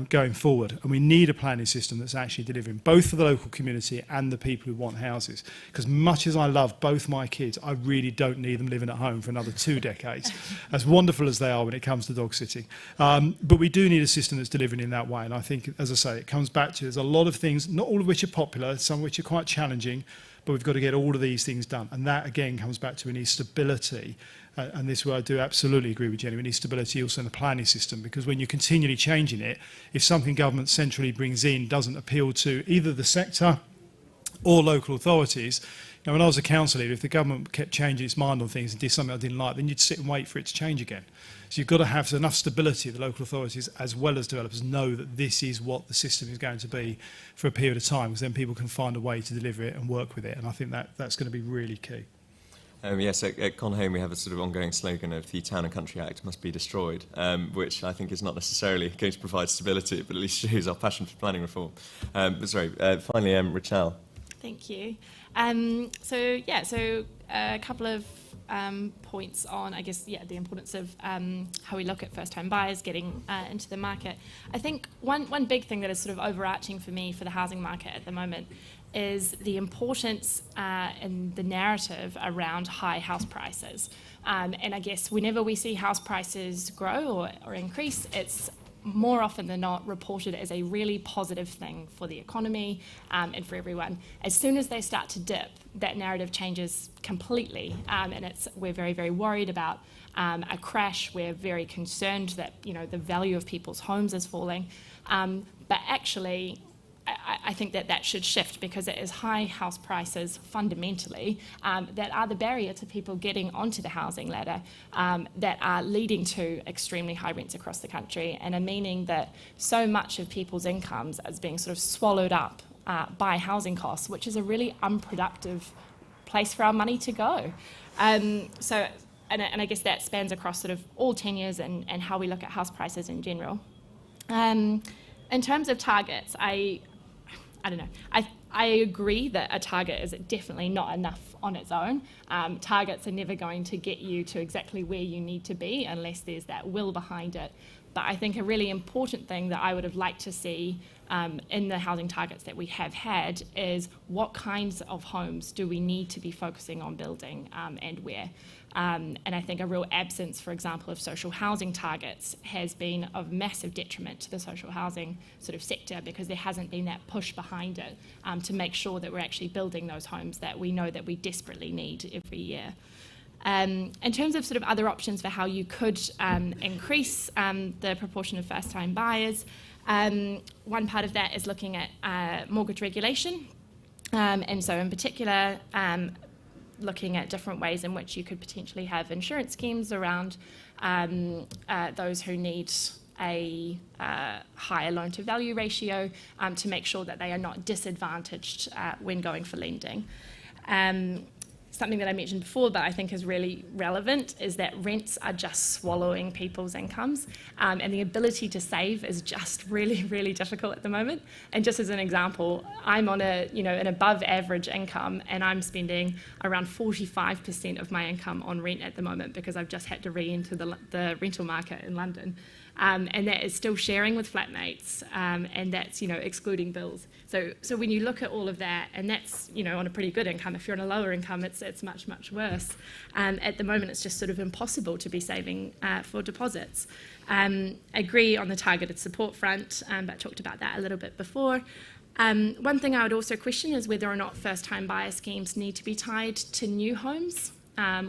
S2: going forward. And we need a planning system that's actually delivering, both for the local community and the people who want houses. Because much as I love both my kids, I really don't need them living at home for another 2 decades, as wonderful as they are when it comes to dog sitting. But we do need a system that's delivering in that way. And I think, as I say, it comes back to there's a lot of things, not all of which are popular, some of which are quite challenging, but we've got to get all of these things done. And that, again, comes back to we need stability. And this is where I do absolutely agree with Jenny. We need stability also in the planning system, because when you're continually changing it, if something government centrally brings in doesn't appeal to either the sector or local authorities, when I was a council leader, if the government kept changing its mind on things and did something I didn't like, then you'd sit and wait for it to change again. So you've got to have enough stability. The local authorities, as well as developers, know that this is what the system is going to be for a period of time, because then people can find a way to deliver it and work with it. And I think that's going to be really key.
S1: Yes, at Con Home we have a sort of ongoing slogan of the Town and Country Act must be destroyed, which I think is not necessarily going to provide stability, but at least shows our passion for planning reform. Finally, Rachel.
S5: Thank you. So a couple of points on, I guess, the importance of how we look at first-time buyers getting into the market. I think one big thing that is sort of overarching for me for the housing market at the moment is the importance in the narrative around high house prices. And I guess whenever we see house prices grow or increase, it's more often than not reported as a really positive thing for the economy and for everyone. As soon as they start to dip, that narrative changes completely, and we're very, very worried about a crash. We're very concerned that the value of people's homes is falling, but actually I think that should shift, because it is high house prices fundamentally that are the barrier to people getting onto the housing ladder, that are leading to extremely high rents across the country, and are meaning that so much of people's incomes is being sort of swallowed up by housing costs, which is a really unproductive place for our money to go. And I guess that spans across sort of all tenures and how we look at house prices in general. In terms of targets, I don't know. I agree that a target is definitely not enough on its own. Targets are never going to get you to exactly where you need to be unless there's that will behind it. But I think a really important thing that I would have liked to see in the housing targets that we have had is what kinds of homes do we need to be focusing on building and where. And I think a real absence, for example, of social housing targets has been of massive detriment to the social housing sort of sector, because there hasn't been that push behind it to make sure that we're actually building those homes that we know that we desperately need every year. In terms of sort of other options for how you could increase the proportion of first-time buyers, one part of that is looking at mortgage regulation, and so in particular looking at different ways in which you could potentially have insurance schemes around those who need a higher loan-to-value ratio to make sure that they are not disadvantaged when going for lending. Something that I mentioned before but I think is really relevant is that rents are just swallowing people's incomes, and the ability to save is just really, really difficult at the moment. And just as an example, I'm on an above average income, and I'm spending around 45% of my income on rent at the moment because I've just had to re-enter the rental market in London. And that is still sharing with flatmates, and that's excluding bills. So when you look at all of that, and that's on a pretty good income. If you're on a lower income, it's much, much worse. At the moment, it's just sort of impossible to be saving for deposits. Agree on the targeted support front, but I talked about that a little bit before. One thing I would also question is whether or not first-time buyer schemes need to be tied to new homes.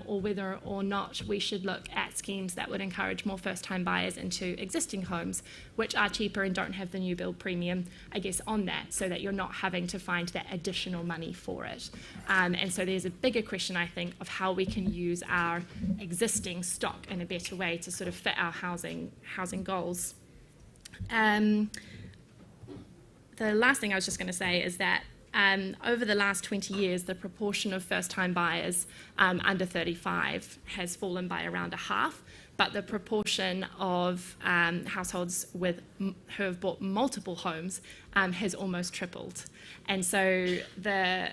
S5: Or whether or not we should look at schemes that would encourage more first-time buyers into existing homes, which are cheaper and don't have the new build premium, I guess, on that, so that you're not having to find that additional money for it. And so there's a bigger question, I think, of how we can use our existing stock in a better way to sort of fit our housing goals. The last thing I was just going to say is that over the last 20 years, the proportion of first-time buyers under 35 has fallen by around a half, but the proportion of households who have bought multiple homes has almost tripled. And so the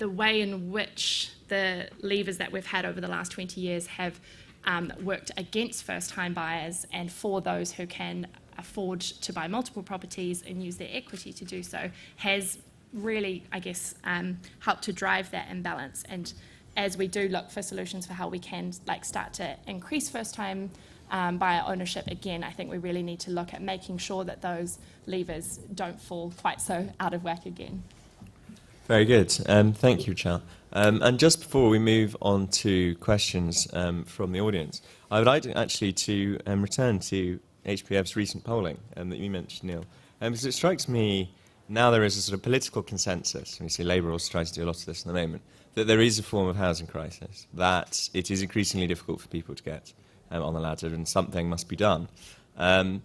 S5: way in which the levers that we've had over the last 20 years have worked against first-time buyers and for those who can afford to buy multiple properties and use their equity to do so has really, I guess, help to drive that imbalance. And as we do look for solutions for how we can start to increase first-time buyer ownership again, I think we really need to look at making sure that those levers don't fall quite so out of whack again.
S1: Very good. Thank you, Chal. And just before we move on to questions from the audience, I would like to return to HPF's recent polling that you mentioned, Neil, because it strikes me now there is a sort of political consensus, and we see Labour also tries to do a lot of this in the moment, that there is a form of housing crisis, that it is increasingly difficult for people to get on the ladder, and something must be done. And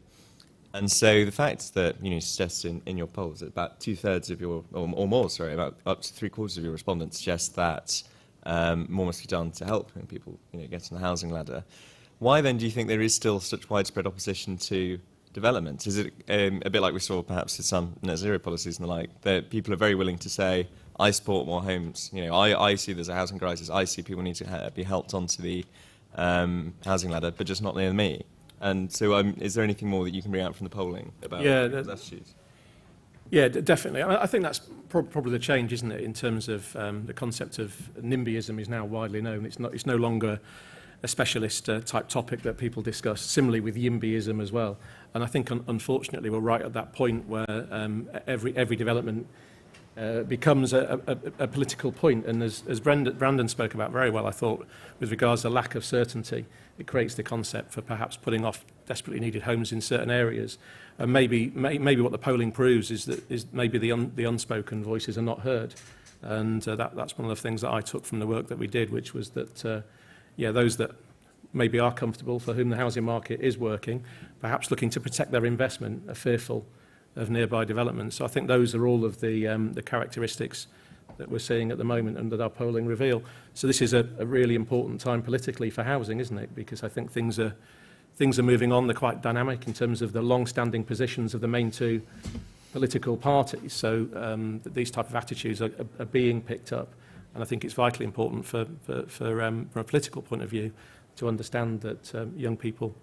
S1: so the fact that you suggest in your polls that about two-thirds of your, or more, sorry, about up to three-quarters of your respondents suggest that more must be done to help people get on the housing ladder. Why then do you think there is still such widespread opposition to development? Is it a bit like we saw perhaps with some net zero policies and the like, that people are very willing to say, I support more homes, I see there's a housing crisis, I see people need to be helped onto the housing ladder, but just not near me? And so is there anything more that you can bring out from the polling about attitudes?
S3: Yeah, definitely. I think that's probably the change, isn't it, in terms of the concept of NIMBYism is now widely known. It's no longer a specialist type topic that people discuss. Similarly with YIMBYism as well. And I think, unfortunately, we're right at that point where every development becomes a political point. And as Brandon spoke about very well, I thought, with regards to lack of certainty, it creates the concept for perhaps putting off desperately needed homes in certain areas. And maybe what the polling proves is maybe the unspoken voices are not heard. And that's one of the things that I took from the work that we did, which was that, those that maybe are comfortable, for whom the housing market is working, perhaps looking to protect their investment, are fearful of nearby development. So I think those are all of the characteristics that we're seeing at the moment and that our polling reveal. So this is a really important time politically for housing, isn't it? Because I think things are moving on. They're quite dynamic in terms of the long-standing positions of the main two political parties. So these type of attitudes are being picked up. And I think it's vitally important from a political point of view to understand that young people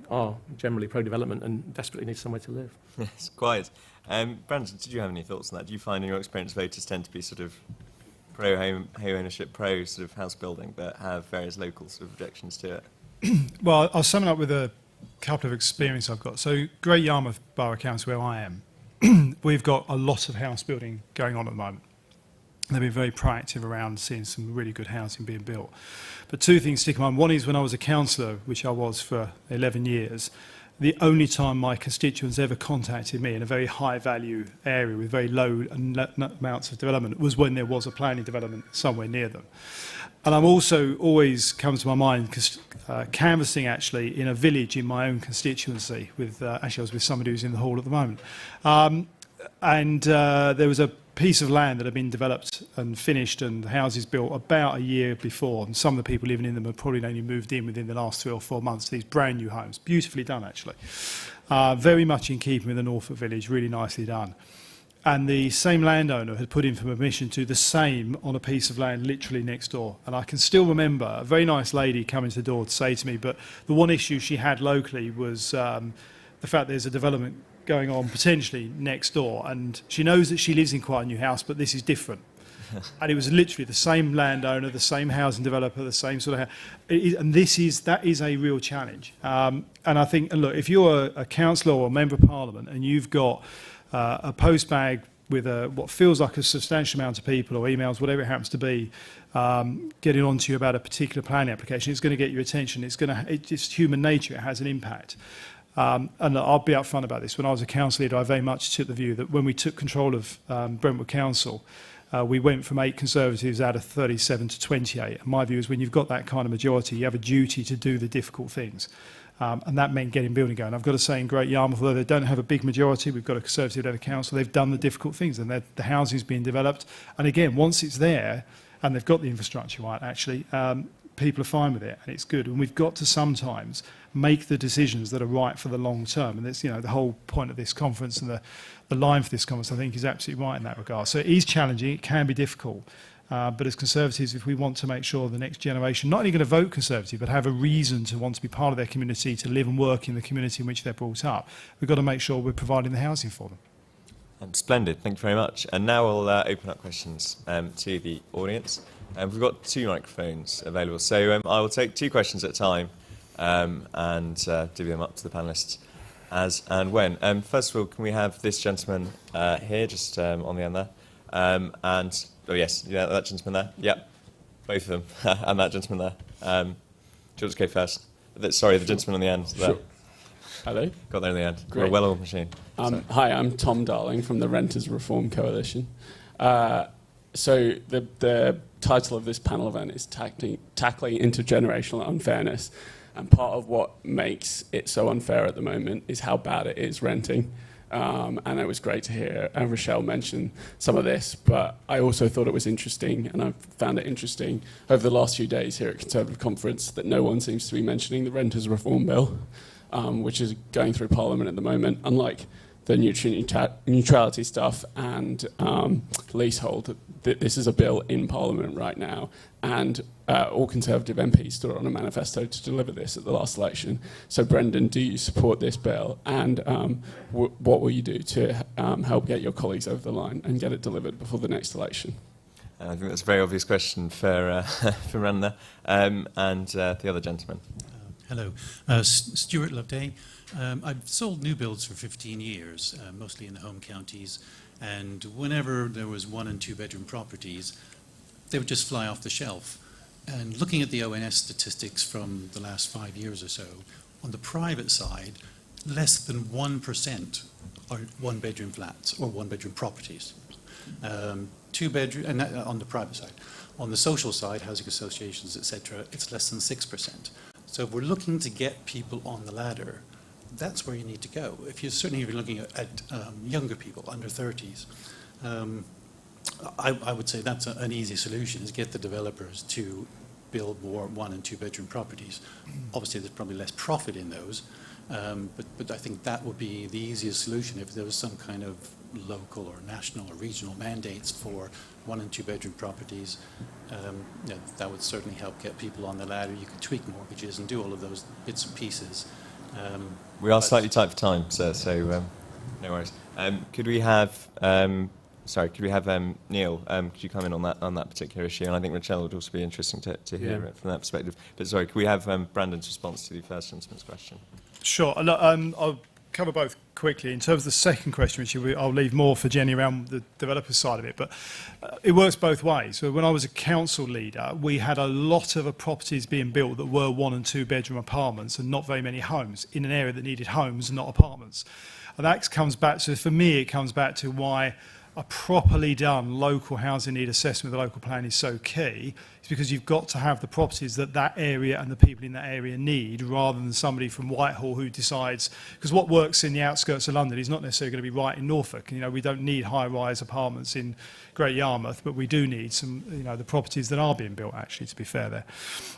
S3: are generally pro-development and desperately need somewhere to live.
S1: Yes, quite. Brandon, did you have any thoughts on that? Do you find in your experience voters tend to be sort of pro-home ownership, pro sort of house building, but have various local sort of objections to it?
S2: Well, I'll sum it up with a couple of experiences I've got. So Great Yarmouth Borough Council, where I am, we've got a lot of house building going on at the moment. They've been very proactive around seeing some really good housing being built. But two things stick in mind. One is when I was a councillor, which I was for 11 years, the only time my constituents ever contacted me in a very high value area with very low amounts of development was when there was a planning development somewhere near them. And I'm also always comes to my mind canvassing actually in a village in my own constituency with actually I was with somebody who's in the hall at the moment, and there was a piece of land that had been developed and finished and the houses built about a year before, and some of the people living in them have probably only moved in within the last 3 or 4 months. These brand new homes, beautifully done actually, very much in keeping with the Norfolk village, really nicely done. And the same landowner had put in for permission to do the same on a piece of land literally next door. And I can still remember a very nice lady coming to the door to say to me, but the one issue she had locally was the fact there's a development going on potentially next door, and she knows that she lives in quite a new house, but this is different. And it was literally the same landowner, the same housing developer, the same sort of house. And that is a real challenge. And I think, and look, if you're a councillor or a member of parliament and you've got a post bag with what feels like a substantial amount of people or emails, whatever it happens to be, getting on to you about a particular planning application, it's going to get your attention. It's just human nature. It has an impact. And I'll be upfront about this. When I was a council leader, I very much took the view that when we took control of Brentwood Council, we went from 8 Conservatives out of 37 to 28. And my view is when you've got that kind of majority, you have a duty to do the difficult things. And that meant getting building going. I've got to say, in Great Yarmouth, although they don't have a big majority, we've got a Conservative-led council, they've done the difficult things, and the housing's being developed. And again, once it's there, and they've got the infrastructure right, actually, people are fine with it, and it's good. And we've got to sometimes make the decisions that are right for the long term. And that's, the whole point of this conference and the line for this conference, I think, is absolutely right in that regard. So it is challenging, it can be difficult. But as Conservatives, if we want to make sure the next generation not only going to vote Conservative, but have a reason to want to be part of their community, to live and work in the community in which they're brought up, we've got to make sure we're providing the housing for them.
S1: Splendid, thank you very much. And now we'll open up questions to the audience. We've got 2 microphones available, so I will take 2 questions at a time and divvy them up to the panellists as and when. First of all, can we have this gentleman here, just on the end there? And, oh yes, yeah, that gentleman there. Yep, both of them, and that gentleman there. Do you want to go first? Sorry, the gentleman on the end there.
S6: Sure. Hello.
S1: Got there in the end.
S6: Great.
S1: A well-oiled machine.
S6: Hi, I'm Tom Darling from the Renters Reform Coalition. So the title of this panel event is Tackling Intergenerational Unfairness. And part of what makes it so unfair at the moment is how bad it is renting. And it was great to hear Rochelle mention some of this, but I also thought it was interesting, and I've found it interesting over the last few days here at Conservative Conference that no one seems to be mentioning the Renters Reform Bill, which is going through Parliament at the moment. Unlike the neutrality stuff and leasehold. This is a bill in Parliament right now, and all Conservative MPs stood on a manifesto to deliver this at the last election. So, Brendan, do you support this bill? And what will you do to help get your colleagues over the line and get it delivered before the next election?
S1: I think that's a very obvious question for for Randa and the other gentleman.
S7: Hello, Stuart Loveday. I've sold new builds for 15 years, mostly in the home counties, and whenever there was 1 and 2 bedroom properties, they would just fly off the shelf. And looking at the ONS statistics from the last 5 years or so, on the private side, less than 1% are 1 bedroom flats or 1 bedroom properties. 2 bedroom, and on the private side. On the social side, housing associations, etc., it's less than 6%. So if we're looking to get people on the ladder, that's where you need to go. If you're certainly looking at younger people, under 30s, I would say that's an easy solution, is get the developers to build more 1 and 2 bedroom properties. Obviously, there's probably less profit in those, but I think that would be the easiest solution if there was some kind of local or national or regional mandates for 1 and 2 bedroom properties. That would certainly help get people on the ladder. You could tweak mortgages and do all of those bits and pieces.
S1: We are slightly tight for time, sir, so no worries. Could we have Neil? Could you comment on that particular issue? And I think Rachel would also be interesting to hear it from that perspective. But sorry, could we have Brandon's response to the first gentleman's question?
S2: Sure. I'll cover both quickly. In terms of the second question, which I'll leave more for Jenny around the developer side of it, but it works both ways. So when I was a council leader, we had a lot of properties being built that were 1 and 2 bedroom apartments and not very many homes in an area that needed homes and not apartments. And that comes back to, for me, it comes back to why a properly done local housing need assessment with the local plan is so key. It's because you've got to have the properties that area and the people in that area need, rather than somebody from Whitehall who decides, because what works in the outskirts of London is not necessarily going to be right in Norfolk. You know, we don't need high-rise apartments in Great Yarmouth, but we do need some, the properties that are being built, actually, to be fair there.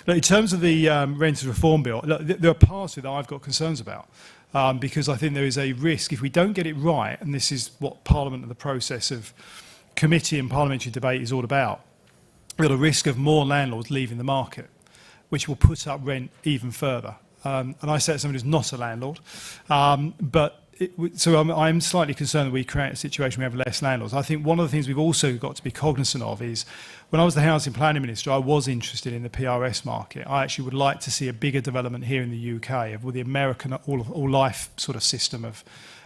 S2: Look, in terms of the Renters Reform Bill, look, there are parts of it that I've got concerns about. Because I think there is a risk, if we don't get it right, and this is what Parliament and the process of committee and parliamentary debate is all about, we've got a risk of more landlords leaving the market, which will put up rent even further. And I say as somebody who's not a landlord, so I'm slightly concerned that we create a situation where we have less landlords. I think one of the things we've also got to be cognizant of is, when I was the Housing Planning Minister, I was interested in the PRS market. I actually would like to see a bigger development here in the UK with the American all-life sort of system of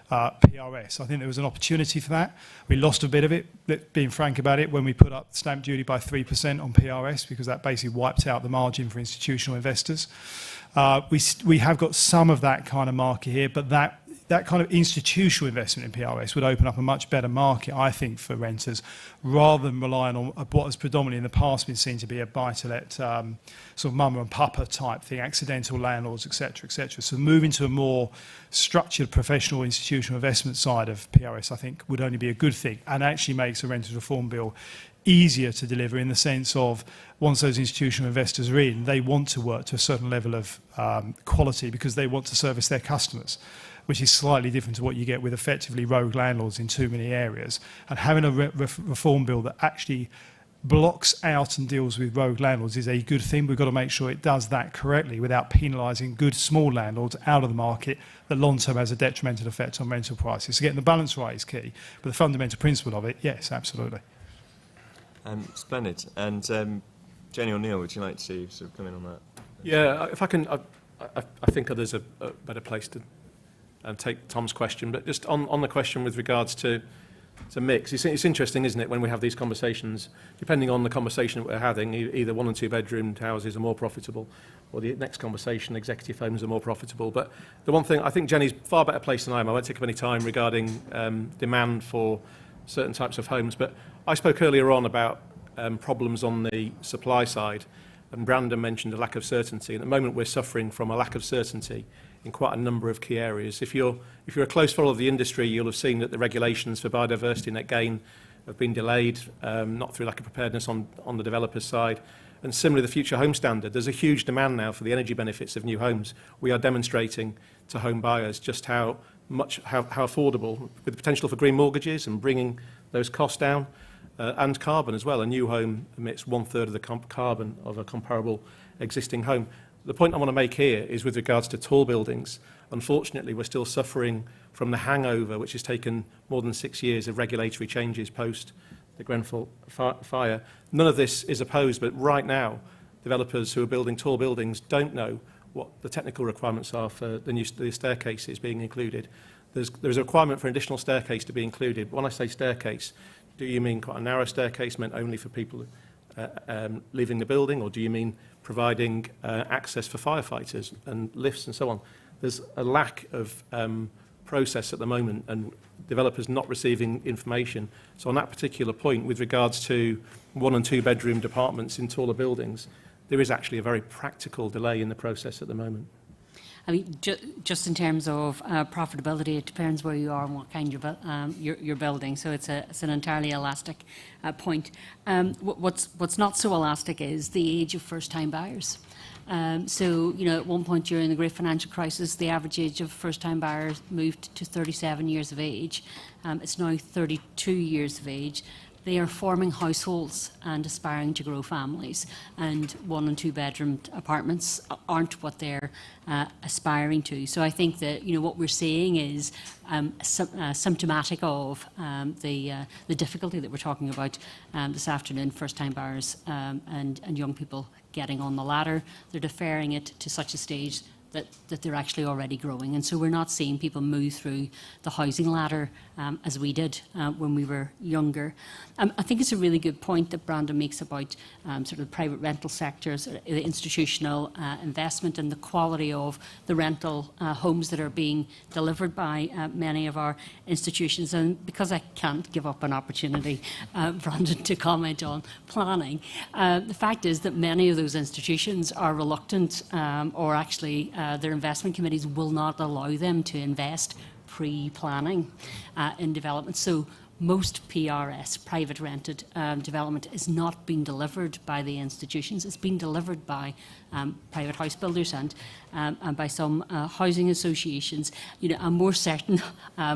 S2: PRS. I think there was an opportunity for that. We lost a bit of it, being frank about it, when we put up stamp duty by 3% on PRS, because that basically wiped out the margin for institutional investors. We have got some of that kind of market here, but that kind of institutional investment in PRS would open up a much better market, I think, for renters, rather than relying on what has predominantly in the past been seen to be a buy-to-let sort of mama and papa type thing, accidental landlords, etc., etc. So moving to a more structured professional institutional investment side of PRS, I think, would only be a good thing, and actually makes a Renters Reform Bill easier to deliver, in the sense of, once those institutional investors are in, they want to work to a certain level of quality because they want to service their customers, which is slightly different to what you get with effectively rogue landlords in too many areas. And having a reform bill that actually blocks out and deals with rogue landlords is a good thing. We've got to make sure it does that correctly without penalising good small landlords out of the market that long-term has a detrimental effect on rental prices. So getting the balance right is key, but the fundamental principle of it, yes, absolutely.
S1: Splendid. And Jenny or Neil, would you like to sort of come in on that?
S3: Yeah, if I can, I think there's a better place to take Tom's question, but just on the question with regards to mix, it's interesting, isn't it, when we have these conversations, depending on the conversation that we're having, either 1 and 2 bedroom houses are more profitable, or the next conversation, executive homes are more profitable. But the one thing, I think Jenny's far better placed than I am. I won't take up any time regarding demand for certain types of homes, but I spoke earlier on about problems on the supply side, and Brandon mentioned a lack of certainty. At the moment, we're suffering from a lack of certainty in quite a number of key areas. If you're a close follower of the industry, you'll have seen that the regulations for biodiversity net gain have been delayed, not through lack of preparedness on the developer's side. And similarly, the Future Home Standard, there's a huge demand now for the energy benefits of new homes. We are demonstrating to home buyers just how how affordable, with the potential for green mortgages and bringing those costs down, and carbon as well. A new home emits 1/3 of the carbon of a comparable existing home. The point I want to make here is with regards to tall buildings. Unfortunately, we're still suffering from the hangover, which has taken more than 6 years of regulatory changes post the Grenfell fire. None of this is opposed, but right now, developers who are building tall buildings don't know what the technical requirements are for the staircases being included. There's a requirement for an additional staircase to be included. When I say staircase, do you mean quite a narrow staircase meant only for people leaving the building, or do you mean providing access for firefighters and lifts and so on? There's a lack of process at the moment, and developers not receiving information. So on that particular point, with regards to 1- and 2-bedroom departments in taller buildings, there is actually a very practical delay in the process at the moment.
S4: I mean, just in terms of profitability, it depends where you are and what kind you're building. So it's an entirely elastic point. What's not so elastic is the age of first-time buyers. So, you know, at one point during the Great Financial Crisis, the average age of first-time buyers moved to 37 years of age. It's now 32 years of age. They are forming households and aspiring to grow families, and 1- and 2-bedroom apartments aren't what they're aspiring to. So I think that, you know, what we're seeing is symptomatic of the difficulty that we're talking about this afternoon. First-time buyers and young people getting on the ladder, they're deferring it to such a stage that they're actually already growing. And so we're not seeing people move through the housing ladder as we did when we were younger. I think it's a really good point that Brandon makes about sort of the private rental sectors, the institutional investment and the quality of the rental homes that are being delivered by many of our institutions. And because I can't give up an opportunity, Brandon, to comment on planning, the fact is that many of those institutions are reluctant or actually their investment committees will not allow them to invest pre-planning in development. So most PRS, private rented development, is not being delivered by the institutions. It's being delivered by private house builders and by some housing associations. You know, a more certain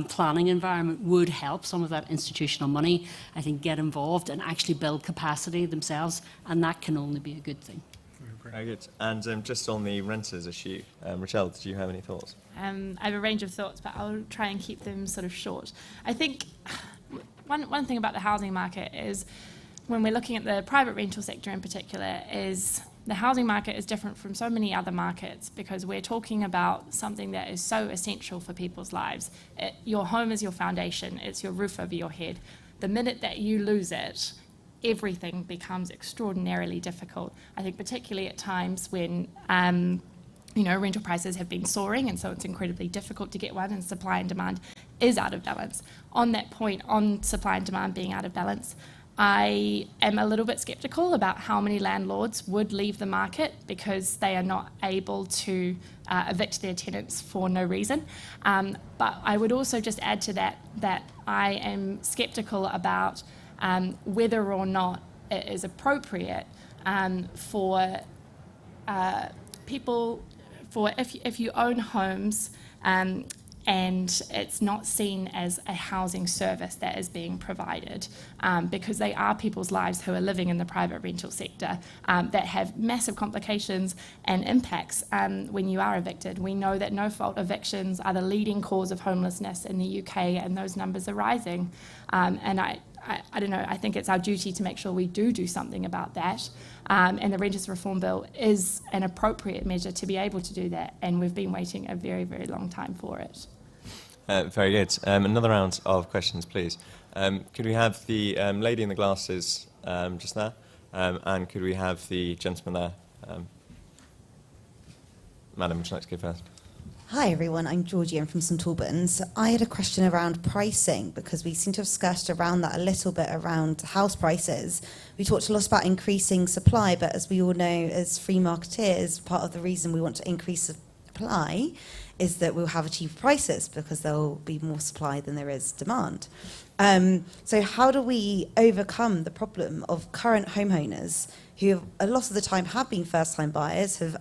S4: planning environment would help some of that institutional money, I think, get involved and actually build capacity themselves, and that can only be a good thing.
S1: Very good. And just on the renters issue, Rochelle, did you have any thoughts?
S5: I have a range of thoughts, but I'll try and keep them sort of short. I think one thing about the housing market is, when we're looking at the private rental sector in particular, is the housing market is different from so many other markets because we're talking about something that is so essential for people's lives. Your home is your foundation. It's your roof over your head. The minute that you lose it, everything becomes extraordinarily difficult. I think particularly at times when you know, rental prices have been soaring, and so it's incredibly difficult to get one, and supply and demand is out of balance. On that point, on supply and demand being out of balance, I am a little bit sceptical about how many landlords would leave the market because they are not able to evict their tenants for no reason. But I would also just add to that I am sceptical about whether or not it is appropriate for people, for if you own homes and it's not seen as a housing service that is being provided, because they are people's lives who are living in the private rental sector that have massive complications and impacts when you are evicted. We know that no-fault evictions are the leading cause of homelessness in the UK, and those numbers are rising. And I don't know, I think it's our duty to make sure we do something about that. And the Renters Reform Bill is an appropriate measure to be able to do that, and we've been waiting a very, very long time for it.
S1: Very good. Another round of questions, please. Could we have the lady in the glasses just there? And could we have the gentleman there? Madam, would you like to go first?
S8: Hi everyone, I'm Georgie, I'm from St Albans. I had a question around pricing because we seem to have skirted around that a little bit around house prices. We talked a lot about increasing supply, but as we all know, as free marketeers, part of the reason we want to increase supply is that we'll have cheaper prices because there will be more supply than there is demand. So how do we overcome the problem of current homeowners who a lot of the time have been first-time buyers, have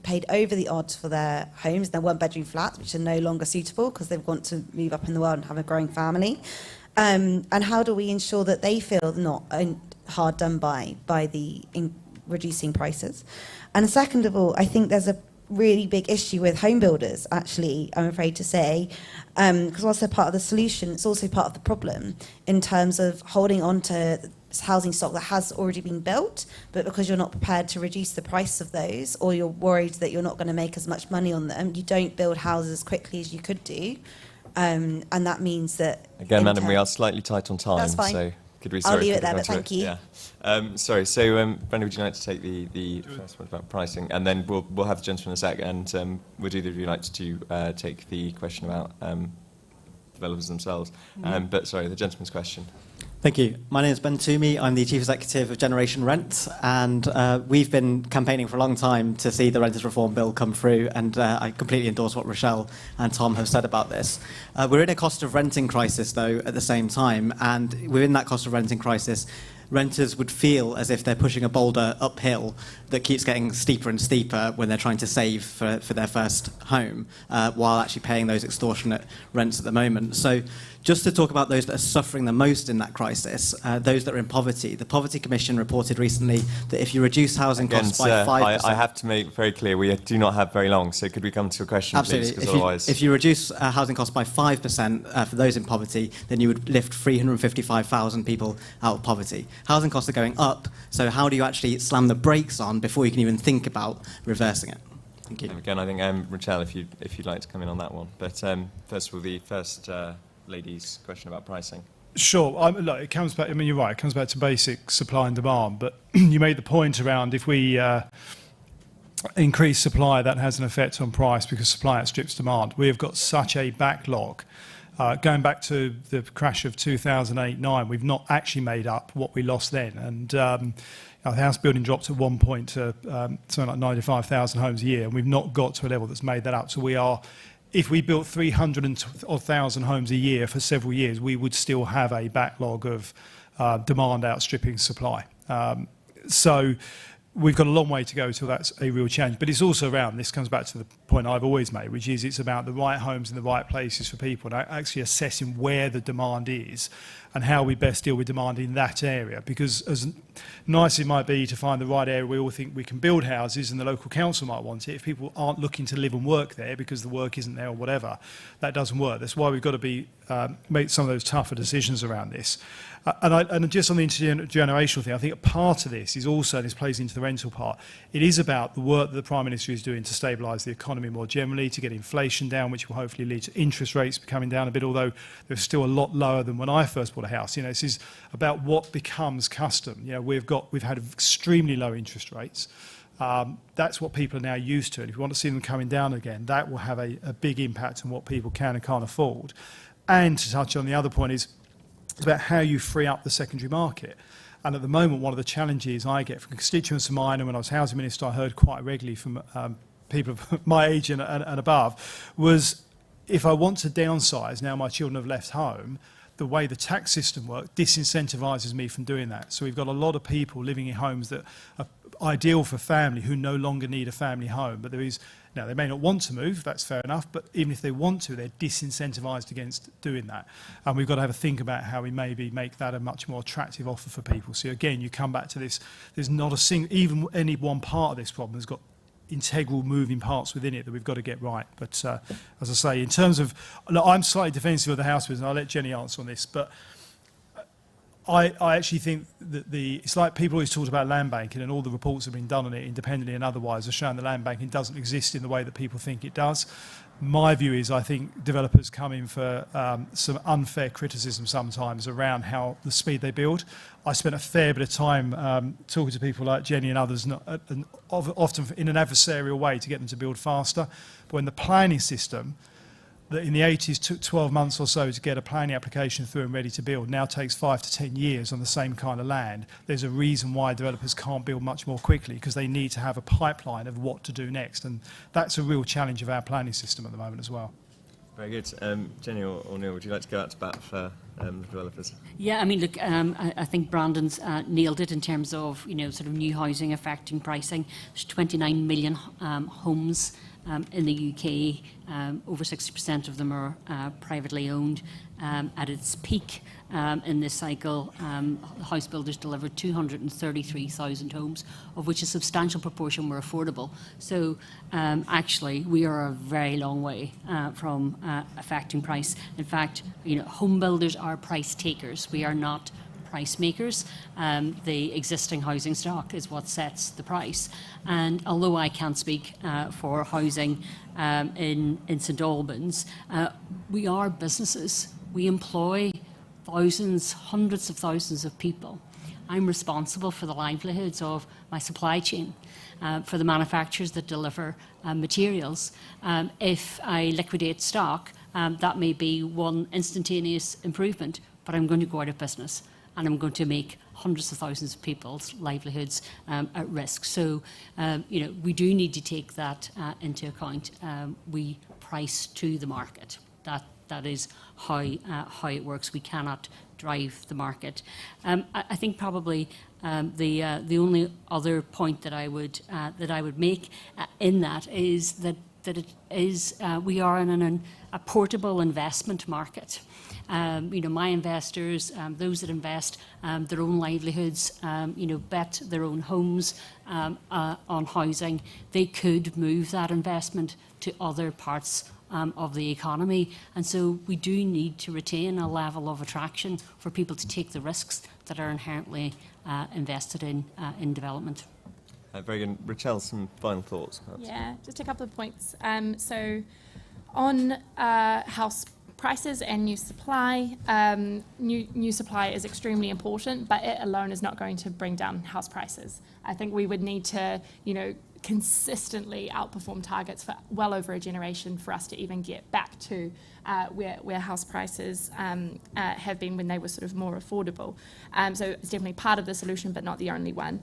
S8: paid over the odds for their homes, their one-bedroom flats, which are no longer suitable because they want to move up in the world and have a growing family? And how do we ensure that they feel not hard done by the reducing prices? And second of all, I think there's a really big issue with home builders, actually, I'm afraid to say, because whilst they're part of the solution, it's also part of the problem in terms of holding on to housing stock that has already been built, but because you're not prepared to reduce the price of those, or you're worried that you're not going to make as much money on them, you don't build houses as quickly as you could do. And that means that...
S1: Again, madam, we are slightly tight on time.
S8: That's fine.
S1: So could we,
S8: I'll leave it there, but thank you.
S1: Yeah. Sorry, so Brendan, would you like to take the first one about pricing? And then we'll have the gentleman in a sec, and would either of you like to take the question about developers themselves? But sorry, the gentleman's question.
S9: Thank you. My name is Ben Toomey. I'm the Chief Executive of Generation Rent, and we've been campaigning for a long time to see the Renters Reform Bill come through, and I completely endorse what Rochelle and Tom have said about this. We're in a cost of renting crisis, though, at the same time, and within that cost of renting crisis, renters would feel as if they're pushing a boulder uphill that keeps getting steeper and steeper when they're trying to save for their first home, while actually paying those extortionate rents at the moment. So just to talk about those that are suffering the most in that crisis, those that are in poverty, the Poverty Commission reported recently that if you reduce housing costs by 5%...
S1: I have to make very clear, we do not have very long, so could we come to a question,
S9: Absolutely.
S1: please? Otherwise...
S9: If you reduce housing costs by 5% for those in poverty, then you would lift 355,000 people out of poverty. Housing costs are going up, so how do you actually slam the brakes on before you can even think about reversing it? Thank you.
S1: Again, I think, Rochelle, if you'd like to come in on that one. But first of all, the first lady's question about pricing.
S2: Sure. Look, it comes back, I mean, you're right, it comes back to basic supply and demand, but you made the point around if we increase supply, that has an effect on price because supply outstrips demand. We have got such a backlog. Going back to the crash of 2008-9, we've not actually made up what we lost then. And the house building dropped at one point to something like 95,000 homes a year, and we've not got to a level that's made that up. So we are, if we built 300,000 homes a year for several years, we would still have a backlog of demand outstripping supply. So we've got a long way to go till that's a real change. But it's also around, this comes back to the point I've always made, which is it's about the right homes in the right places for people and actually assessing where the demand is and how we best deal with demand in that area. Because as nice as it might be to find the right area, we all think we can build houses and the local council might want it. If people aren't looking to live and work there because the work isn't there or whatever, that doesn't work. That's why we've got to be make some of those tougher decisions around this. And just on the intergenerational thing, I think a part of this is also, and this plays into the rental part, it is about the work that the Prime Minister is doing to stabilise the economy more generally, to get inflation down, which will hopefully lead to interest rates coming down a bit, although they're still a lot lower than when I first bought a house. You know, this is about what becomes custom. You know, we've had extremely low interest rates. That's what people are now used to. And if you want to see them coming down again, that will have a big impact on what people can and can't afford. And to touch on the other point is, it's about how you free up the secondary market. And at the moment, one of the challenges I get from constituents of mine, and when I was housing minister, I heard quite regularly from people of my age and above, was if I want to downsize, now my children have left home, the way the tax system works disincentivises me from doing that. So we've got a lot of people living in homes that are ideal for family who no longer need a family home. But there is, now they may not want to move, that's fair enough, but even if they want to, they're disincentivised against doing that. And we've got to have a think about how we maybe make that a much more attractive offer for people. So again, you come back to this, there's not a single, even any one part of this problem has got integral moving parts within it that we've got to get right. But as I say, in terms of, look, I'm slightly defensive of the house business, and I'll let Jenny answer on this, but I actually think that it's like people always talk about land banking, and all the reports have been done on it independently and otherwise are showing that land banking doesn't exist in the way that people think it does. My view is I think developers come in for some unfair criticism sometimes around how the speed they build. I spent a fair bit of time talking to people like Jenny and others, often in an adversarial way to get them to build faster. But when the planning system that in the 80s took 12 months or so to get a planning application through and ready to build, now takes 5 to 10 years on the same kind of land. There's a reason why developers can't build much more quickly, because they need to have a pipeline of what to do next. And that's a real challenge of our planning system at the moment as well.
S1: Very good. Jenny or Neil, would you like to go out to bat for the developers?
S4: Yeah, I mean, look, I think Brandon's nailed it in terms of, sort of new housing affecting pricing. There's 29 million homes in the UK. Over 60% of them are privately owned. At its peak in this cycle, house builders delivered 233,000 homes, of which a substantial proportion were affordable. So actually, we are a very long way from affecting price. In fact, home builders are price takers. We are not price makers. The existing housing stock is what sets the price. And although I can't speak for housing in St Albans, we are businesses. We employ thousands, hundreds of thousands of people. I'm responsible for the livelihoods of my supply chain, for the manufacturers that deliver materials. If I liquidate stock, that may be one instantaneous improvement, but I'm going to go out of business, and I'm going to make hundreds of thousands of people's livelihoods at risk. So, we do need to take that into account. We price to the market. That is how it works. We cannot drive the market. I think probably the only other point that I would make in that is that it is we are in a portable investment market. My investors, those that invest their own livelihoods, bet their own homes on housing, they could move that investment to other parts of the economy. And so we do need to retain a level of attraction for people to take the risks that are inherently invested in development.
S1: Very good. Rachel, some final thoughts, perhaps?
S5: Yeah, just a couple of points. So on house prices and new supply, new supply is extremely important, but it alone is not going to bring down house prices. I think we would need to, consistently outperform targets for well over a generation for us to even get back to where house prices have been when they were sort of more affordable. So it's definitely part of the solution, but not the only one.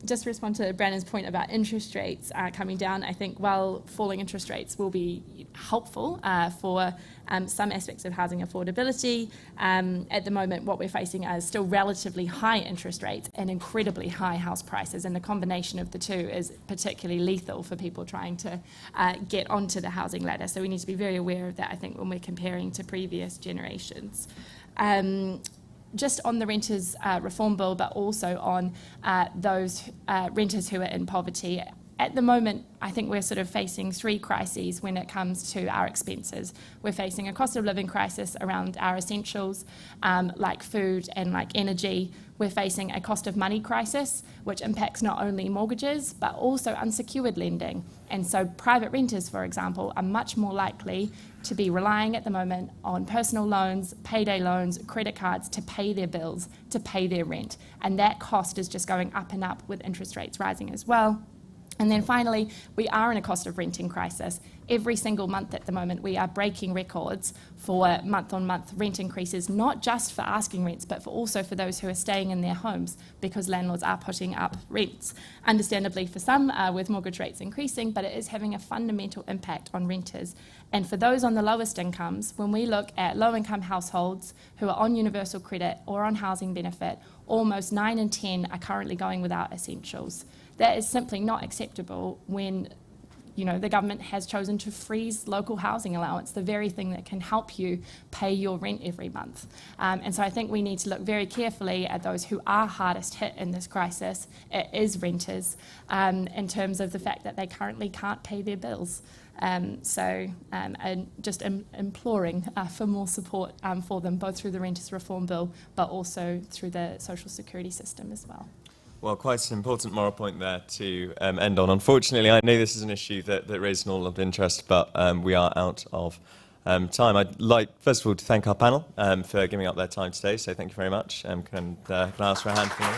S5: Just to respond to Brandon's point about interest rates coming down, I think while falling interest rates will be helpful for some aspects of housing affordability, at the moment what we're facing is still relatively high interest rates and incredibly high house prices, and the combination of the two is particularly lethal for people trying to get onto the housing ladder. So we need to be very aware of that, I think, when we're comparing to previous generations. Just on the renters reform bill, but also on those renters who are in poverty. At the moment, I think we're sort of facing three crises when it comes to our expenses. We're facing a cost of living crisis around our essentials, like food and like energy. We're facing a cost of money crisis, which impacts not only mortgages, but also unsecured lending. And so private renters, for example, are much more likely to be relying at the moment on personal loans, payday loans, credit cards to pay their bills, to pay their rent. And that cost is just going up and up with interest rates rising as well. And then finally, we are in a cost of renting crisis. Every single month at the moment, we are breaking records for month-on-month rent increases, not just for asking rents, but also for those who are staying in their homes, because landlords are putting up rents. Understandably for some, with mortgage rates increasing, but it is having a fundamental impact on renters. And for those on the lowest incomes, when we look at low-income households who are on universal credit or on housing benefit, almost 9 in 10 are currently going without essentials. That is simply not acceptable when, the government has chosen to freeze local housing allowance, the very thing that can help you pay your rent every month. And so I think we need to look very carefully at those who are hardest hit in this crisis. It is renters, in terms of the fact that they currently can't pay their bills. And just imploring for more support for them, both through the Renters Reform Bill, but also through the social security system as well.
S1: Well, quite an important moral point there to end on. Unfortunately, I know this is an issue that raised an awful lot of interest, but we are out of time. I'd like, first of all, to thank our panel for giving up their time today, so thank you very much. Can I ask for a hand for me?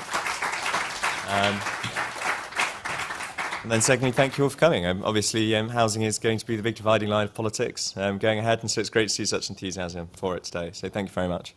S1: And And then secondly, thank you all for coming. Obviously, housing is going to be the big dividing line of politics going ahead, and so it's great to see such enthusiasm for it today. So thank you very much.